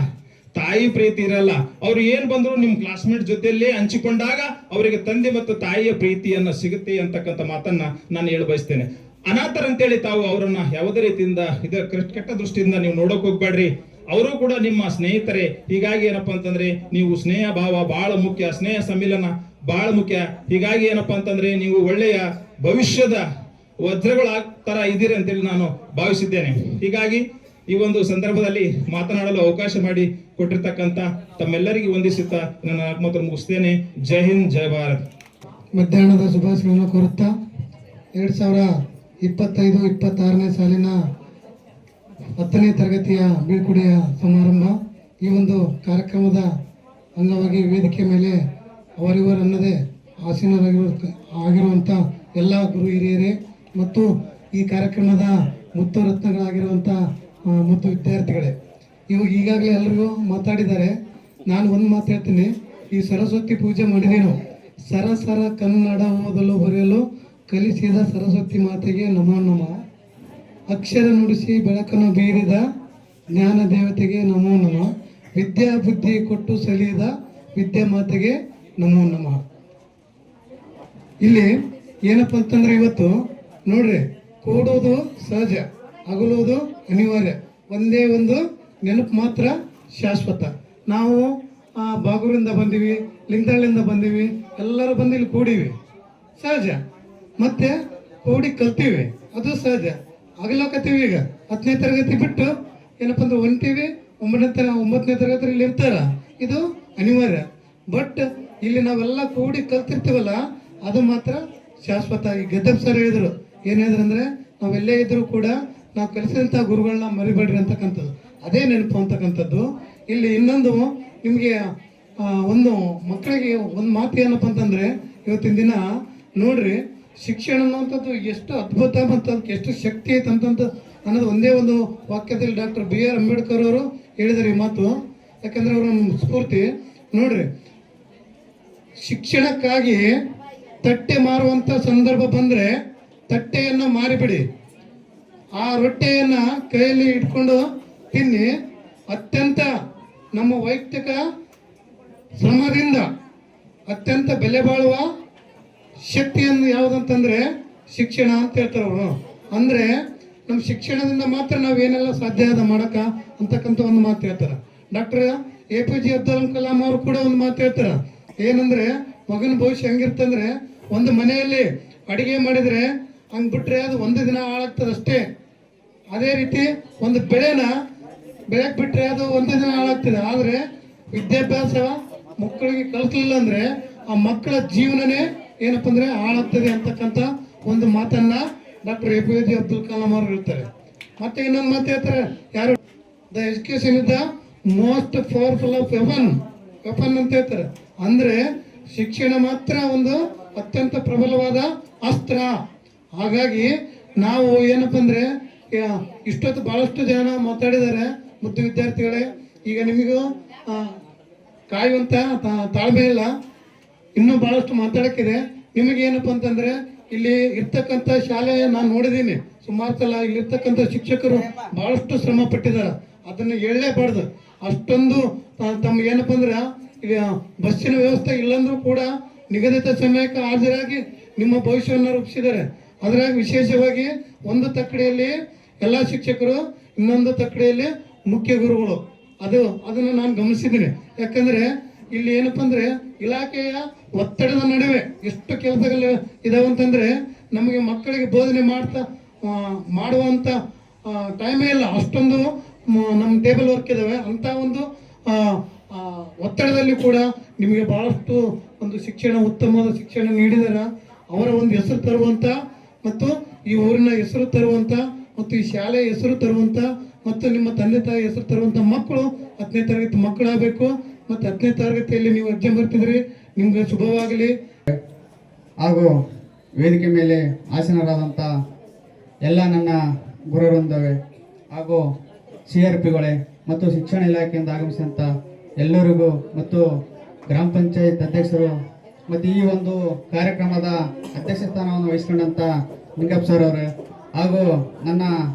ತಾಯಿ ಪ್ರೀತಿ ಇರಲ್ಲ. ಅವ್ರು ಏನ್ ಬಂದ್ರು ನಿಮ್ ಕ್ಲಾಸ್ಮೇಟ್ ಜೊತೆಯಲ್ಲೇ ಹಂಚಿಕೊಂಡಾಗ ಅವರಿಗೆ ತಂದೆ ಮತ್ತು ತಾಯಿಯ ಪ್ರೀತಿಯನ್ನ ಸಿಗುತ್ತೆ ಅಂತಕ್ಕಂಥ ಮಾತನ್ನ ನಾನು ಹೇಳ ಬಯಸ್ತೇನೆ. ಅನಾಥರಂತೇಳಿ ತಾವು ಅವರನ್ನ ಯಾವುದೇ ರೀತಿಯಿಂದ ಕೆಟ್ಟ ದೃಷ್ಟಿಯಿಂದ ನೀವು ನೋಡಕ್ ಹೋಗ್ಬೇಡ್ರಿ. ಅವರು ಕೂಡ ನಿಮ್ಮ ಸ್ನೇಹಿತರೆ. ಹೀಗಾಗಿ ಏನಪ್ಪಾ ಅಂತಂದ್ರೆ ನೀವು ಸ್ನೇಹ ಭಾವ ಬಹಳ ಮುಖ್ಯ, ಸ್ನೇಹ ಸಮ್ಮಿಲನ ಬಹಳ ಮುಖ್ಯ. ಹೀಗಾಗಿ ಏನಪ್ಪಾ ಅಂತಂದ್ರೆ ನೀವು ಒಳ್ಳೆಯ ಭವಿಷ್ಯದ ವಜ್ರಗಳ ತರ ಇದ್ದೀರಿ ಅಂತೇಳಿ ನಾನು ಭಾವಿಸಿದ್ದೇನೆ. ಹೀಗಾಗಿ ಈ ಒಂದು ಸಂದರ್ಭದಲ್ಲಿ ಮಾತನಾಡಲು ಅವಕಾಶ ಮಾಡಿ ಕೊಟ್ಟಿರ್ತಕ್ಕಂಥ ತಮ್ಮೆಲ್ಲರಿಗೂ ವಂದಿಸುತ್ತಾ ನನ್ನ ಮಾತನ್ನು ಮುಗಿಸ್ತೇನೆ. ಜೈ ಹಿಂದ್, ಜೈ ಭಾರತ್. ಮಧ್ಯಾಹ್ನದ ಶುಭಾಶಯಗಳನ್ನು ಕೋರುತ್ತಾ 2025-26ನೇ ಸಾಲಿನ 10ನೇ ತರಗತಿಯ ಬೀಳ್ಕೊಡುಗೆಯ ಸಮಾರಂಭ. ಈ ಒಂದು ಕಾರ್ಯಕ್ರಮದ ಅಂಗವಾಗಿ ವೇದಿಕೆ ಮೇಲೆ ಅವರಿವರನ್ನದೇ ಆಸೀನರಾಗಿರುವಂಥ ಎಲ್ಲ ಗುರು ಹಿರಿಯರೇ ಮತ್ತು ಈ ಕಾರ್ಯಕ್ರಮದ ಮುತ್ತು ರತ್ನಗಳಾಗಿರುವಂಥ ಮತ್ತು ವಿದ್ಯಾರ್ಥಿಗಳೇ, ಇವಾಗ ಈಗಾಗಲೇ ಎಲ್ಲರಿಗೂ ಮಾತಾಡಿದ್ದಾರೆ. ನಾನು ಒಂದು ಮಾತು ಹೇಳ್ತೀನಿ. ಈ ಸರಸ್ವತಿ ಪೂಜೆ ಮಾಡಿದೇನು, ಸರಸರ ಕನ್ನಡ ಓದಲು ಬರೆಯಲು ಕಲಿಸಿದ ಸರಸ್ವತಿ ಮಾತೆಗೆ ನಮೋ ನಮಃ. ಅಕ್ಷರ ನುಡಿಸಿ ಬೆಳಕನ್ನು ಬೀರಿದ ಜ್ಞಾನ ದೇವತೆಗೆ ನಮೋ ನಮಃ. ವಿದ್ಯಾ ಬುದ್ಧಿ ಕೊಟ್ಟು ಸಲಿದ ವಿದ್ಯಾ ಮಾತೆಗೆ ನಮೋ ನಮಃ. ಇಲ್ಲಿ ಏನಪ್ಪ ಅಂತಂದ್ರೆ ಇವತ್ತು ನೋಡ್ರಿ, ಕೂಡುವುದು ಸಹಜ, ಅಗಲುವುದು ಅನಿವಾರ್ಯ, ಒಂದೇ ಒಂದು ನೆನಪು ಮಾತ್ರ ಶಾಶ್ವತ. ನಾವು ಬಾಗೂರಿಂದ ಬಂದೀವಿ, ಲಿಂಗದಳ್ಳಿಯಿಂದ ಬಂದೀವಿ, ಎಲ್ಲರೂ ಬಂದು ಇಲ್ಲಿ ಕೂಡೀವಿ, ಸಹಜ. ಮತ್ತೆ ಕೂಡಿ ಕಲ್ತೀವಿ, ಅದು ಸಹಜ. ಅಗಲಕತ್ತೀವಿ. ಈಗ 10ನೇ ತರಗತಿ ಬಿಟ್ಟು ಏನಪ್ಪ ಅಂದ್ರೆ ಹೊಂಟೀವಿ, 9ನೇ ತರಗತಿ ಇಲ್ಲಿ ಇರ್ತಾರ, ಇದು ಅನಿವಾರ್ಯ. ಬಟ್ ಇಲ್ಲಿ ನಾವೆಲ್ಲ ಕೂಡಿ ಕಲ್ತಿರ್ತೀವಲ್ಲ, ಅದು ಮಾತ್ರ ಶಾಶ್ವತ. ಈ ಗೆದ್ದಪ್ಪ ಸರ್ ಹೇಳಿದ್ರು, ಏನು ಹೇಳಿದ್ರು ಅಂದ್ರೆ, ನಾವೆಲ್ಲೇ ಇದ್ರೂ ಕೂಡ ನಾವು ಕಲಿಸಿದಂಥ ಗುರುಗಳನ್ನ ಮರಿಬೇಡ್ರಿ ಅಂತಕ್ಕಂಥದ್ದು, ಅದೇ ನೆನಪು ಅಂತಕ್ಕಂಥದ್ದು. ಇಲ್ಲಿ ಇನ್ನೊಂದು ನಿಮಗೆ ಒಂದು ಮಕ್ಕಳಿಗೆ ಒಂದು ಮಾತು ಏನಪ್ಪ ಅಂತಂದ್ರೆ, ಇವತ್ತಿನ ದಿನ ನೋಡ್ರಿ, ಶಿಕ್ಷಣ ಅನ್ನುವಂಥದ್ದು ಎಷ್ಟು ಅದ್ಭುತ ಮತ್ತು ಅದಕ್ಕೆ ಎಷ್ಟು ಶಕ್ತಿ ಐತೆ ಅಂತಂತ ಅನ್ನೋದು ಒಂದೇ ಒಂದು ವಾಕ್ಯದಲ್ಲಿ ಡಾಕ್ಟರ್ BR ಅಂಬೇಡ್ಕರ್ ಅವರು ಹೇಳಿದ್ದಾರೆ ಈ ಮಾತು. ಯಾಕಂದ್ರೆ ಅವ್ರ ಸ್ಫೂರ್ತಿ ನೋಡ್ರಿ, ಶಿಕ್ಷಣಕ್ಕಾಗಿ ತಟ್ಟೆ ಮಾರುವಂತ ಸಂದರ್ಭ ಬಂದ್ರೆ ತಟ್ಟೆಯನ್ನ ಮಾರಿಬಿಡಿ, ಆ ರೊಟ್ಟೆಯನ್ನ ಕೈಯಲ್ಲಿ ಇಟ್ಕೊಂಡು ತಿನ್ನಿ. ಅತ್ಯಂತ ನಮ್ಮ ವೈಯಕ್ತಿಕ ಶ್ರಮದಿಂದ ಅತ್ಯಂತ ಬೆಲೆ ಬಾಳುವ ಶಕ್ತಿಯನ್ನು ಯಾವುದಂತಂದ್ರೆ ಶಿಕ್ಷಣ ಅಂತ ಹೇಳ್ತಾರೆ ಅವರು. ಅಂದ್ರೆ ನಮ್ಮ ಶಿಕ್ಷಣದಿಂದ ಮಾತ್ರ ನಾವೇನೆಲ್ಲ ಸಾಧ್ಯ ಆದ ಮಾಡಕ ಅಂತಕ್ಕಂಥ ಒಂದು ಮಾತು ಹೇಳ್ತಾರೆ. ಡಾಕ್ಟರ್ APJ ಅಬ್ದುಲ್ ಕಲಾಂ ಅವರು ಕೂಡ ಒಂದು ಮಾತು ಹೇಳ್ತಾರೆ, ಏನಂದ್ರೆ ಮಗನ ಭವಿಷ್ಯ ಹೆಂಗಿರ್ತಂದ್ರೆ, ಒಂದು ಮನೆಯಲ್ಲಿ ಅಡಿಗೆ ಮಾಡಿದ್ರೆ ಹಂಗ್ ಬಿಟ್ರೆ ಅದು ಒಂದು ದಿನ ಹಾಳಾಗ್ತದೆ ಅಷ್ಟೇ. ಅದೇ ರೀತಿ ಒಂದು ಬೆಳೆನ ಬೆಳೆಕ್ ಬಿಟ್ರೆ ಅದು ಒಂದು ದಿನ ಹಾಳಾಗ್ತದೆ. ಆದ್ರೆ ವಿದ್ಯಾಭ್ಯಾಸ ಮಕ್ಕಳಿಗೆ ಕಲಿಸಲಿಲ್ಲ ಅಂದ್ರೆ ಆ ಮಕ್ಕಳ ಜೀವನನೇ ಏನಪ್ಪ ಅಂದ್ರೆ ಹಾಳಾಗ್ತದೆ ಅಂತಕ್ಕಂಥ ಒಂದು ಮಾತನ್ನ ಡಾಕ್ಟರ್ APJ ಅಬ್ದುಲ್ ಕಲಾಂ ಅವರು ಹೇಳ್ತಾರೆ. ಮತ್ತೆ ಇನ್ನೊಂದು ಮಾತು ಹೇಳ್ತಾರೆ, ಯಾರು, the education is the most powerful of weapon ಅಂತ ಹೇಳ್ತಾರೆ. ಅಂದ್ರೆ ಶಿಕ್ಷಣ ಮಾತ್ರ ಒಂದು ಅತ್ಯಂತ ಪ್ರಬಲವಾದ ಅಸ್ತ್ರ. ಹಾಗಾಗಿ ನಾವು ಏನಪ್ಪ ಅಂದ್ರೆ, ಇಷ್ಟೊತ್ತು ಬಹಳಷ್ಟು ಜನ ಮಾತಾಡಿದ್ದಾರೆ ಮುದ್ದು ವಿದ್ಯಾರ್ಥಿಗಳೇ. ಈಗ ನಿಮಗೂ ಕಾಯುವಂತ ತಾಳ್ಮೆ ಇಲ್ಲ, ಇನ್ನೂ ಬಹಳಷ್ಟು ಮಾತಾಡಕ್ಕಿದೆ. ನಿಮಗೆ ಏನಪ್ಪ ಅಂತಂದ್ರೆ, ಇಲ್ಲಿ ಇರ್ತಕ್ಕಂಥ ಶಾಲೆ ನಾನು ನೋಡಿದ್ದೀನಿ ಸುಮಾರು ಸಲ. ಇಲ್ಲಿರ್ತಕ್ಕಂಥ ಶಿಕ್ಷಕರು ಬಹಳಷ್ಟು ಶ್ರಮ ಪಟ್ಟಿದ್ದಾರೆ, ಅದನ್ನು ಹೇಳಲೇಬಾರ್ದು. ಅಷ್ಟೊಂದು ತಮ್ಗೆ ಏನಪ್ಪ ಅಂದ್ರೆ, ಈಗ ಬಸ್ಸಿನ ವ್ಯವಸ್ಥೆ ಇಲ್ಲಂದ್ರೂ ಕೂಡ ನಿಗದಿತ ಸಮಯಕ್ಕೆ ಹಾಜರಾಗಿ ನಿಮ್ಮ ಭವಿಷ್ಯವನ್ನು ರೂಪಿಸಿದ್ದಾರೆ. ಅದರಾಗ ವಿಶೇಷವಾಗಿ ಒಂದು ತಕ್ಕಡಿಯಲ್ಲಿ ಎಲ್ಲ ಶಿಕ್ಷಕರು, ಇನ್ನೊಂದು ತಕ್ಕಡಿಯಲ್ಲಿ ಮುಖ್ಯ ಗುರುಗಳು. ಅದನ್ನು ನಾನು ಗಮನಿಸಿದ್ದೀನಿ. ಯಾಕಂದ್ರೆ ಇಲ್ಲಿ ಏನಪ್ಪ ಅಂದ್ರೆ, ಇಲಾಖೆಯ ಒತ್ತಡದ ನಡುವೆ ಎಷ್ಟು ಕೆಲಸಗಳು ಇದಾವೆ ಅಂತಂದ್ರೆ, ನಮಗೆ ಮಕ್ಕಳಿಗೆ ಬೋಧನೆ ಮಾಡುವಂತ ಟೈಮೇ ಇಲ್ಲ. ಅಷ್ಟೊಂದು ನಮ್ಮ ಟೇಬಲ್ ವರ್ಕ್ ಇದಾವೆ. ಅಂತ ಒಂದು ಒತ್ತಡದಲ್ಲಿ ಕೂಡ ನಿಮಗೆ ಬಹಳಷ್ಟು ಒಂದು ಶಿಕ್ಷಣ, ಉತ್ತಮವಾದ ಶಿಕ್ಷಣ ನೀಡಿದಾರ. ಅವರ ಒಂದು ಹೆಸರು ತರುವಂತ ಮತ್ತು ಈ ಊರಿನ ಹೆಸರು ತರುವಂತ ಮತ್ತು ಈ ಶಾಲೆಯ ಹೆಸರು ತರುವಂತ ಮತ್ತು ನಿಮ್ಮ ತಂದೆ ತಾಯಿ ಹೆಸರು ತರುವಂತ ಮಕ್ಕಳು 10ನೇ ತರಗತಿ ಮಕ್ಕಳಾಗಬೇಕು. ಮತ್ತು 10ನೇ ತರಗತಿಯಲ್ಲಿ ನೀವು ಎಕ್ಸಾಮ್ ಬರ್ತಿದ್ರಿ, ನಿಮ್ಗೆ ಶುಭವಾಗಲಿ. ಹಾಗೂ ವೇದಿಕೆ ಮೇಲೆ ಆಸೀನರಾದಂಥ ಎಲ್ಲ ನನ್ನ ಗುರುವೃಂದವೇ ಹಾಗೂ CRPಗಳೇ ಮತ್ತು ಶಿಕ್ಷಣ ಇಲಾಖೆಯಿಂದ ಆಗಮಿಸಿದಂಥ ಎಲ್ಲರಿಗೂ ಮತ್ತು ಗ್ರಾಮ ಪಂಚಾಯತ್ ಅಧ್ಯಕ್ಷರು ಮತ್ತು ಈ ಒಂದು ಕಾರ್ಯಕ್ರಮದ ಅಧ್ಯಕ್ಷ ಸ್ಥಾನವನ್ನು ವಹಿಸಿಕೊಂಡಂಥ ನಿಂಗಪ್ಪ ಸರ್ ಅವರೇ, ಹಾಗೂ ನನ್ನ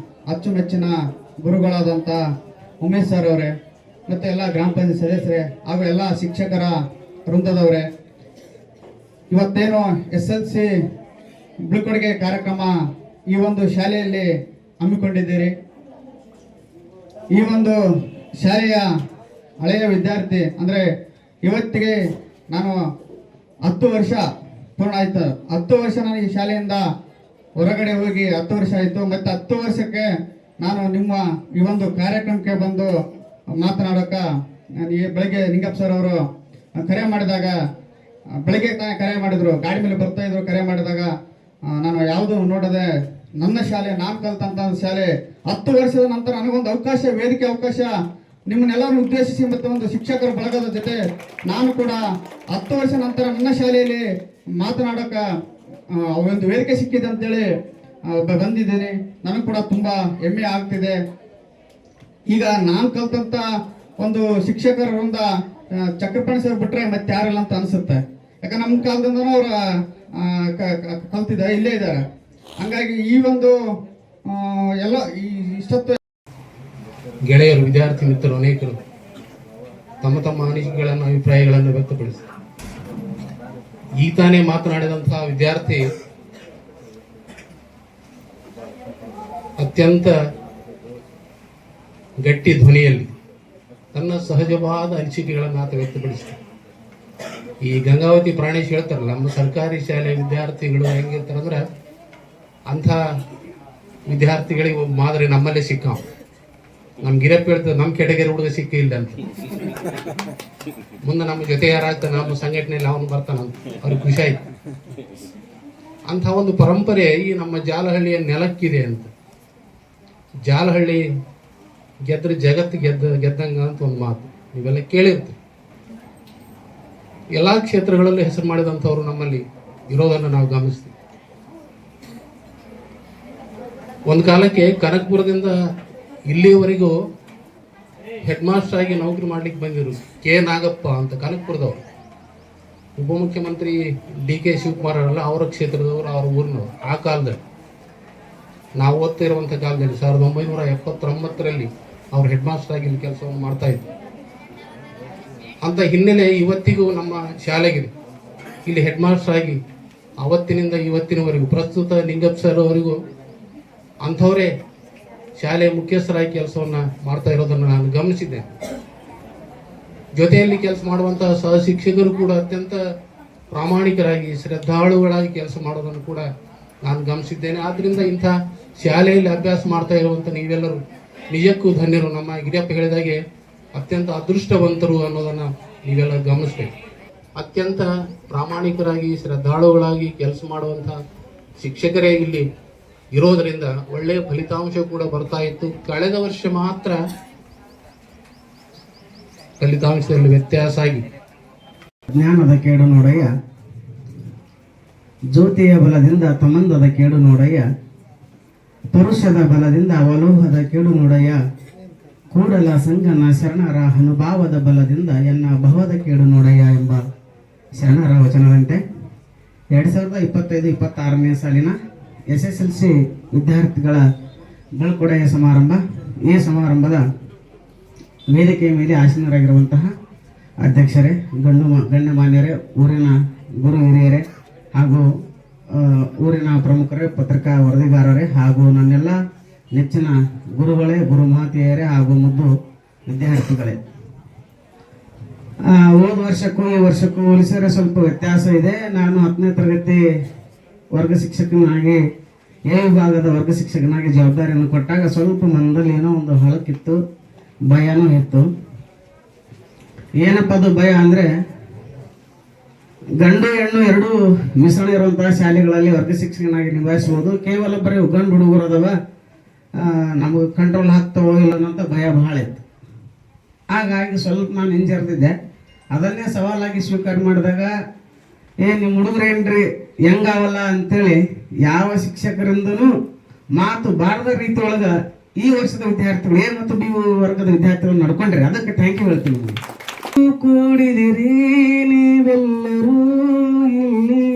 ಅಚ್ಚುಮೆಚ್ಚಿನ ಗುರುಗಳಾದಂಥ ಉಮೇಶ್ ಸರ್ ಅವರೇ, ಮತ್ತು ಎಲ್ಲ ಗ್ರಾಮ ಪಂಚಾಯತ್ ಸದಸ್ಯರೇ ಹಾಗೂ ಎಲ್ಲ ಶಿಕ್ಷಕರ ವೃಂದದವರೇ, ಇವತ್ತೇನು SLC ಬೀಳ್ಕೊಡುಗೆ ಕಾರ್ಯಕ್ರಮ ಈ ಒಂದು ಶಾಲೆಯಲ್ಲಿ ಹಮ್ಮಿಕೊಂಡಿದ್ದೀರಿ. ಈ ಒಂದು ಶಾಲೆಯ ಹಳೆಯ ವಿದ್ಯಾರ್ಥಿ ಅಂದರೆ ಇವತ್ತಿಗೆ ನಾನು 10 ವರ್ಷ ಪೂರ್ಣ ಆಯಿತು. 10 ವರ್ಷ ನಾನು ಈ ಶಾಲೆಯಿಂದ ಹೊರಗಡೆ ಹೋಗಿ 10 ವರ್ಷ ಆಯಿತು. ಮತ್ತು 10 ವರ್ಷಕ್ಕೆ ನಾನು ನಿಮ್ಮ ಈ ಒಂದು ಕಾರ್ಯಕ್ರಮಕ್ಕೆ ಬಂದು ಮಾತನಾಡೋಕೆ ನಾನು ಈ ಬೆಳಗ್ಗೆ ನಿಂಗಪ್ಪ ಸರ್ ಅವರು ಕರೆ ಮಾಡಿದಾಗ, ಬೆಳಗ್ಗೆ ತಾನೇ ಕರೆ ಮಾಡಿದ್ರು, ಗಾಡಿ ಮೇಲೆ ಬರ್ತಾ ಇದ್ರು. ಕರೆ ಮಾಡಿದಾಗ ನಾನು ಯಾವುದು ನೋಡದೆ ನನ್ನ ಶಾಲೆ, ನಾನು ಕಲ್ತಂತ ಶಾಲೆ 10 ವರ್ಷದ ನಂತರ ನನಗೊಂದು ಅವಕಾಶ, ವೇದಿಕೆ ಅವಕಾಶ, ನಿಮ್ಮನ್ನೆಲ್ಲರೂ ಉದ್ದೇಶಿಸಿ ಮತ್ತು ಒಂದು ಶಿಕ್ಷಕರ ಬಳಗದ ಜೊತೆ ನಾನು ಕೂಡ 10 ವರ್ಷ ನಂತರ ನನ್ನ ಶಾಲೆಯಲ್ಲಿ ಮಾತನಾಡೋಕೆ ಒಂದು ವೇದಿಕೆ ಸಿಕ್ಕಿದೆ ಅಂತೇಳಿ ಬಂದಿದ್ದೀನಿ. ನನಗೆ ಕೂಡ ತುಂಬ ಹೆಮ್ಮೆ ಆಗ್ತಿದೆ. ಈಗ ನಾನು ಕಲ್ತಂತ ಒಂದು ಶಿಕ್ಷಕರ ವೃಂದ ಚಕ್ರಪಾಣಿ ಸರ್ ಬಿಟ್ರೆ ಮತ್ತೆ ಯಾರಿಲ್ಲ ಅಂತ ಅನಿಸುತ್ತೆ. ಯಾಕಂದ್ರೆ ನಮ್ಮ ಕಾಲದಿಂದನೂ ಅವ್ರ ಕಲ್ತಿದ್ದಾರೆ, ಇಲ್ಲೇ ಇದ್ದಾರೆ. ಹಂಗಾಗಿ ಈ ಒಂದು ಎಲ್ಲ ಇಷ್ಟೊತ್ತು ಗೆಳೆಯರು, ವಿದ್ಯಾರ್ಥಿ ಮಿತ್ರರು ಅನೇಕರು ತಮ್ಮ ತಮ್ಮ ಅನಿಸಿಕೆಗಳನ್ನು, ಅಭಿಪ್ರಾಯಗಳನ್ನು ವ್ಯಕ್ತಪಡಿಸಿ ಈಗ ತಾನೇ ಮಾತನಾಡಿದಂತಹ ವಿದ್ಯಾರ್ಥಿ ಅತ್ಯಂತ ಗಟ್ಟಿ ಧ್ವನಿಯಲ್ಲಿ ತನ್ನ ಸಹಜವಾದ ಅನಿಸಿಕೆಗಳನ್ನು ಆತ ವ್ಯಕ್ತಪಡಿಸಿದ. ಈ ಗಂಗಾವತಿ ಪ್ರಾಣೇಶ್ ಹೇಳ್ತಾರಲ್ಲ, ನಮ್ಮ ಸರ್ಕಾರಿ ಶಾಲೆ ವಿದ್ಯಾರ್ಥಿಗಳು ಹೆಂಗಿರ್ತಾರಂದ್ರೆ ಅಂಥ ವಿದ್ಯಾರ್ಥಿಗಳಿಗೆ ಮಾದರಿ ನಮ್ಮಲ್ಲೇ ಸಿಕ್ಕಾವ. ನಮ್ ಗಿರಪ್ಪ ಹೇಳ್ತದೆ, ನಮ್ಮ ಕೆಟಗರಿ ಹುಡುಗ ಸಿಕ್ಕಿಲ್ಲ ಅಂತ. ಮುಂದೆ ನಮ್ಮ ಜೊತೆ ಯಾರಾಗ್ತಾನೆ, ನಮ್ಮ ಸಂಘಟನೆಯಲ್ಲಿ ಅವನು ಬರ್ತಾನಂತ ಅವ್ರಿಗೆ ಖುಷಿ ಆಯ್ತು. ಅಂಥ ಒಂದು ಪರಂಪರೆ ಈ ನಮ್ಮ ಜಾಲಹಳ್ಳಿಯ ನೆಲಕ್ಕಿದೆ ಅಂತ. ಜಾಲಹಳ್ಳಿ ಗೆದ್ರೆ ಜಗತ್ತು ಗೆದ್ದಂಗ ಅಂತ ಒಂದು ಮಾತು ನೀವೆಲ್ಲ ಕೇಳಿರ್ತೀವಿ. ಎಲ್ಲಾ ಕ್ಷೇತ್ರಗಳಲ್ಲಿ ಹೆಸರು ಮಾಡಿದಂಥವ್ರು ನಮ್ಮಲ್ಲಿ ಇರೋದನ್ನು ನಾವು ಗಮನಿಸ್ತೀವಿ. ಒಂದು ಕಾಲಕ್ಕೆ ಕನಕಪುರದಿಂದ ಇಲ್ಲಿಯವರೆಗೂ ಹೆಡ್ ಮಾಸ್ಟರ್ ಆಗಿ ನೌಕರಿ ಮಾಡ್ಲಿಕ್ಕೆ ಬಂದಿರು ಕೆ ನಾಗಪ್ಪ ಅಂತ, ಕನಕಪುರದವರು. ಉಪಮುಖ್ಯಮಂತ್ರಿ DK ಶಿವಕುಮಾರ್ ಅವರಲ್ಲ, ಅವರ ಕ್ಷೇತ್ರದವರು, ಅವರ ಊರಿನವರು. ಆ ಕಾಲದಲ್ಲಿ ನಾವು ಓದ್ತಿರುವಂಥ ಕಾಲದಲ್ಲಿ 1979ರಲ್ಲಿ ಅವ್ರು ಹೆಡ್ ಮಾಸ್ಟರ್ ಆಗಿ ಇಲ್ಲಿ ಕೆಲಸವನ್ನು ಮಾಡ್ತಾ ಇದ್ರು. ಅಂತ ಹಿನ್ನೆಲೆ ಇವತ್ತಿಗೂ ನಮ್ಮ ಶಾಲೆಗಿದೆ. ಇಲ್ಲಿ ಹೆಡ್ ಮಾಸ್ಟರ್ ಆಗಿ ಅವತ್ತಿನಿಂದ ಇವತ್ತಿನವರೆಗೂ ಪ್ರಸ್ತುತ ನಿಂಗಪ್ಪ ಸರ್ ಅವರಿಗೂ ಅಂಥವರೇ ಶಾಲೆಯ ಮುಖ್ಯಸ್ಥರಾಗಿ ಕೆಲಸವನ್ನು ಮಾಡ್ತಾ ಇರೋದನ್ನು ನಾನು ಗಮನಿಸಿದ್ದೇನೆ. ಜೊತೆಯಲ್ಲಿ ಕೆಲಸ ಮಾಡುವಂತಹ ಸಹ ಶಿಕ್ಷಕರು ಕೂಡ ಅತ್ಯಂತ ಪ್ರಾಮಾಣಿಕರಾಗಿ ಶ್ರದ್ಧಾಳುಗಳಾಗಿ ಕೆಲಸ ಮಾಡೋದನ್ನು ಕೂಡ ನಾನು ಗಮನಿಸಿದ್ದೇನೆ. ಆದ್ರಿಂದ ಇಂಥ ಶಾಲೆಯಲ್ಲಿ ಅಭ್ಯಾಸ ಮಾಡ್ತಾ ಇರುವಂಥ ನೀವೆಲ್ಲರೂ ನಿಜಕ್ಕೂ ಧನ್ಯರು. ನಮ್ಮ ಗಿರಿಯಪ್ಪ ಹೇಳಿದಾಗೆ ಅತ್ಯಂತ ಅದೃಷ್ಟವಂತರು ಅನ್ನೋದನ್ನು ನೀವೆಲ್ಲ ಗಮನಿಸ್ಬೇಕು. ಅತ್ಯಂತ ಪ್ರಾಮಾಣಿಕರಾಗಿ ಶ್ರದ್ಧಾಳುಗಳಾಗಿ ಕೆಲಸ ಮಾಡುವಂಥ ಶಿಕ್ಷಕರೇ ಇಲ್ಲಿ ಇರೋದರಿಂದ ಒಳ್ಳೆಯ ಫಲಿತಾಂಶ ಕೂಡ ಬರ್ತಾ ಇತ್ತು. ಕಳೆದ ವರ್ಷ ಮಾತ್ರ ಫಲಿತಾಂಶದಲ್ಲಿ ವ್ಯತ್ಯಾಸ ಆಗಿದೆ. ಜ್ಞಾನದ ಕೇಡು ನೋಡಯ್ಯ, ಜ್ಯೋತಿಯ ಬಲದಿಂದ ತಮಂದದ ಕೇಡು ನೋಡಯ್ಯ, ಪರುಷದ ಬಲದಿಂದ ಅವಲೋಹದ ಕೇಡು ನೋಡಯ್ಯ, ಕೂಡಲ ಸಂಗನ ಶರಣರ ಅನುಭಾವದ ಬಲದಿಂದ ಎನ್ನ ಭವದ ಕೇಡು ನೋಡಯ್ಯ ಎಂಬ ಶರಣರ ವಚನದಂತೆ 2025-26ನೇ ಸಾಲಿನ SSLC ವಿದ್ಯಾರ್ಥಿಗಳ ಬೀಳ್ಕೊಡೆಯ ಸಮಾರಂಭ. ಈ ಸಮಾರಂಭದ ವೇದಿಕೆಯ ಮೇಲೆ ಆಸೀನರಾಗಿರುವಂತಹ ಅಧ್ಯಕ್ಷರೇ, ಗಣ್ಯಮಾನ್ಯರೇ, ಊರಿನ ಗುರು ಹಿರಿಯರೇ ಹಾಗೂ ಊರಿನ ಪ್ರಮುಖರೇ, ಪತ್ರಿಕಾ ವರದಿಗಾರರೇ ಹಾಗೂ ನನ್ನೆಲ್ಲ ನೆಚ್ಚಿನ ಗುರುಗಳೇ, ಗುರು ಮಹತೀಯರೇ ಹಾಗೂ ಮುದ್ದು ವಿದ್ಯಾರ್ಥಿಗಳೇ, ಹೋದ ವರ್ಷಕ್ಕೂ ಈ ವರ್ಷಕ್ಕೂ ಹೋಲಿಸಿದರೆ ಸ್ವಲ್ಪ ವ್ಯತ್ಯಾಸ ಇದೆ. ನಾನು 10ನೇ ತರಗತಿ ವರ್ಗ ಶಿಕ್ಷಕನಾಗಿ ಎ ವಿಭಾಗದ ವರ್ಗ ಶಿಕ್ಷಕನಾಗಿ ಜವಾಬ್ದಾರಿಯನ್ನು ಕೊಟ್ಟಾಗ ಸ್ವಲ್ಪ ಮನದಲ್ಲಿ ಏನೋ ಒಂದು ಹೊಳಕಿತ್ತು, ಭಯನೂ ಇತ್ತು. ಏನಪ್ಪ ಅದು ಭಯ ಅಂದರೆ, ಗಂಡು ಹೆಣ್ಣು ಎರಡೂ ಮಿಶ್ರಣ ಇರುವಂತಹ ಶಾಲೆಗಳಲ್ಲಿ ವರ್ಗ ಶಿಕ್ಷಕನಾಗಿ ನಿಭಾಯಿಸ್ಬೋದು. ಕೇವಲ ಬರೀ ಗಂಡು ಹುಡುಗರು ಅದಾವ, ನಮಗೆ ಕಂಟ್ರೋಲ್ ಆಗ್ತಾವೋ ಇಲ್ಲ ಅನ್ನೋಂಥ ಭಯ ಬಹಳ ಇತ್ತು. ಹಾಗಾಗಿ ಸ್ವಲ್ಪ ನಾನು ಹಿಂಜರಿದಿದ್ದೆ. ಅದನ್ನೇ ಸವಾಲಾಗಿ ಸ್ವೀಕಾರ ಮಾಡಿದಾಗ, ನಿಮ್ಮ ಹುಡುಗರೇನ್ರಿ ಹೆಂಗಾವಲ್ಲ ಅಂತೇಳಿ ಯಾವ ಶಿಕ್ಷಕರಿಂದನೂ ಮಾತು ಬಾರದ ರೀತಿ ಒಳಗೆ ಈ ವರ್ಷದ ವಿದ್ಯಾರ್ಥಿಗಳು A ಮತ್ತು B ವರ್ಗದ ವಿದ್ಯಾರ್ಥಿಗಳು ನಡ್ಕೊಂಡ್ರಿ. ಅದಕ್ಕೆ ಥ್ಯಾಂಕ್ ಯು ಹೇಳ್ತೀನಿ. ಕೂಡಿದಿರಿ ನೀವೆಲ್ಲರೂ ಇಲ್ಲಿ,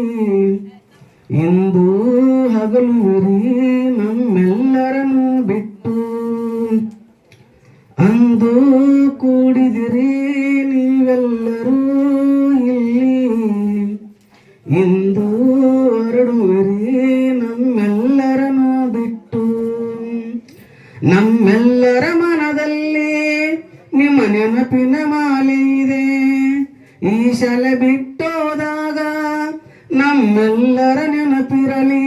ಎಂದು ಹಗಲುವಿರಿ ನಮ್ಮೆಲ್ಲರನ್ನು ಬಿಟ್ಟು, ಅಂದು ಕೂಡಿದಿರಿ ನೀವೆಲ್ಲರೂ ಇಲ್ಲಿ, ಇಂದು ಹೊರಡುವಿರಿ ನಮ್ಮೆಲ್ಲರನ್ನು ಬಿಟ್ಟು. ನಮ್ಮೆಲ್ಲರ ಮನದಲ್ಲಿ ನಿಮ್ಮ ನೆನಪಿನ ಮಾಲೆ ಇದೆ. ಈ ಶಾಲೆ ಬಿಟ್ಟೋದಾಗ ನಮ್ಮೆಲ್ಲರ ನೆನಪಿರಲಿ.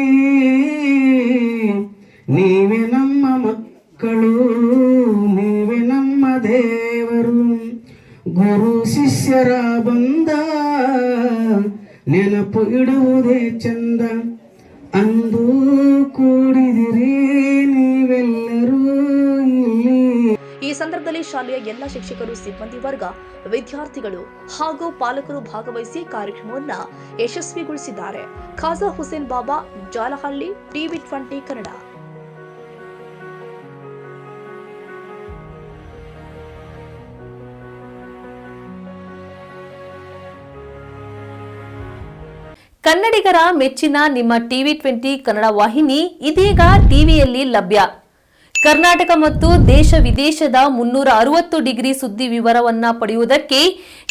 ನೀವೇ ನಮ್ಮ ಮಕ್ಕಳು, ನೀವೇ ನಮ್ಮ ದೇವರು. ಗುರು ಶಿಷ್ಯರ ಬಂದ ನೆನಪು ಇಡುವುದೇ ಚಂದ. ಅಂದು ಕೂಡಿದಿರಿ ನೀವೆಲ್ಲರೂ ಇಲ್ಲಿ. ಈ ಸಂದರ್ಭದಲ್ಲಿ ಶಾಲೆಯ ಎಲ್ಲ ಶಿಕ್ಷಕರು, ಸಿಬ್ಬಂದಿ ವರ್ಗ, ವಿದ್ಯಾರ್ಥಿಗಳು ಹಾಗೂ ಪಾಲಕರು ಭಾಗವಹಿಸಿ ಕಾರ್ಯಕ್ರಮವನ್ನು ಯಶಸ್ವಿಗೊಳಿಸಿದ್ದಾರೆ. ಖಾಜಾ ಹುಸೇನ್ ಬಾಬಾ, ಜಾಲಹಳ್ಳಿ, TV20 ಕನ್ನಡ. ಕನ್ನಡಿಗರ ಮೆಚ್ಚಿನ ನಿಮ್ಮ TV20 ಕನ್ನಡ ವಾಹಿನಿ ಇದೀಗ ಟಿವಿಯಲ್ಲಿ ಲಭ್ಯ. ಕರ್ನಾಟಕ ಮತ್ತು ದೇಶ ವಿದೇಶದ 360 ಡಿಗ್ರಿ ಸುದ್ದಿ ವಿವರವನ್ನ ಪಡೆಯುವುದಕ್ಕೆ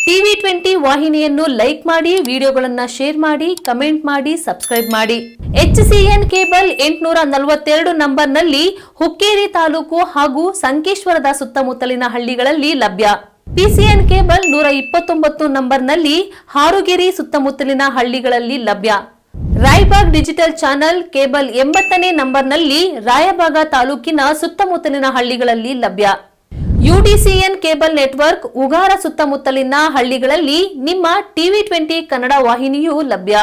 TV20 ವಾಹಿನಿಯನ್ನು ಲೈಕ್ ಮಾಡಿ, ವಿಡಿಯೋಗಳನ್ನು ಶೇರ್ ಮಾಡಿ, ಕಮೆಂಟ್ ಮಾಡಿ, ಸಬ್ಸ್ಕ್ರೈಬ್ ಮಾಡಿ. HCN ಕೇಬಲ್ 842 ನಂಬರ್ನಲ್ಲಿ ಹುಕ್ಕೇರಿ ತಾಲೂಕು ಹಾಗೂ ಸಂಕೇಶ್ವರದ ಸುತ್ತಮುತ್ತಲಿನ ಹಳ್ಳಿಗಳಲ್ಲಿ ಲಭ್ಯ. PCN ಕೇಬಲ್ 129 ನಂಬರ್ನಲ್ಲಿ ಹಾರುಗೆರೆ ಸುತ್ತಮುತ್ತಲಿನ ಹಳ್ಳಿಗಳಲ್ಲಿ ಲಭ್ಯ. ರಾಯಬಾಗ್ ಡಿಜಿಟಲ್ ಚಾನೆಲ್ ಕೇಬಲ್ 80ನೇ ನಂಬರ್ನಲ್ಲಿ ರಾಯಬಾಗ ತಾಲೂಕಿನ ಸುತ್ತಮುತ್ತಲಿನ ಹಳ್ಳಿಗಳಲ್ಲಿ ಲಭ್ಯ. UDCN ಕೇಬಲ್ ನೆಟ್ವರ್ಕ್ ಉಗಾರ ಸುತ್ತಮುತ್ತಲಿನ ಹಳ್ಳಿಗಳಲ್ಲಿ ನಿಮ್ಮ TV20 ಕನ್ನಡ ವಾಹಿನಿಯೂ ಲಭ್ಯ.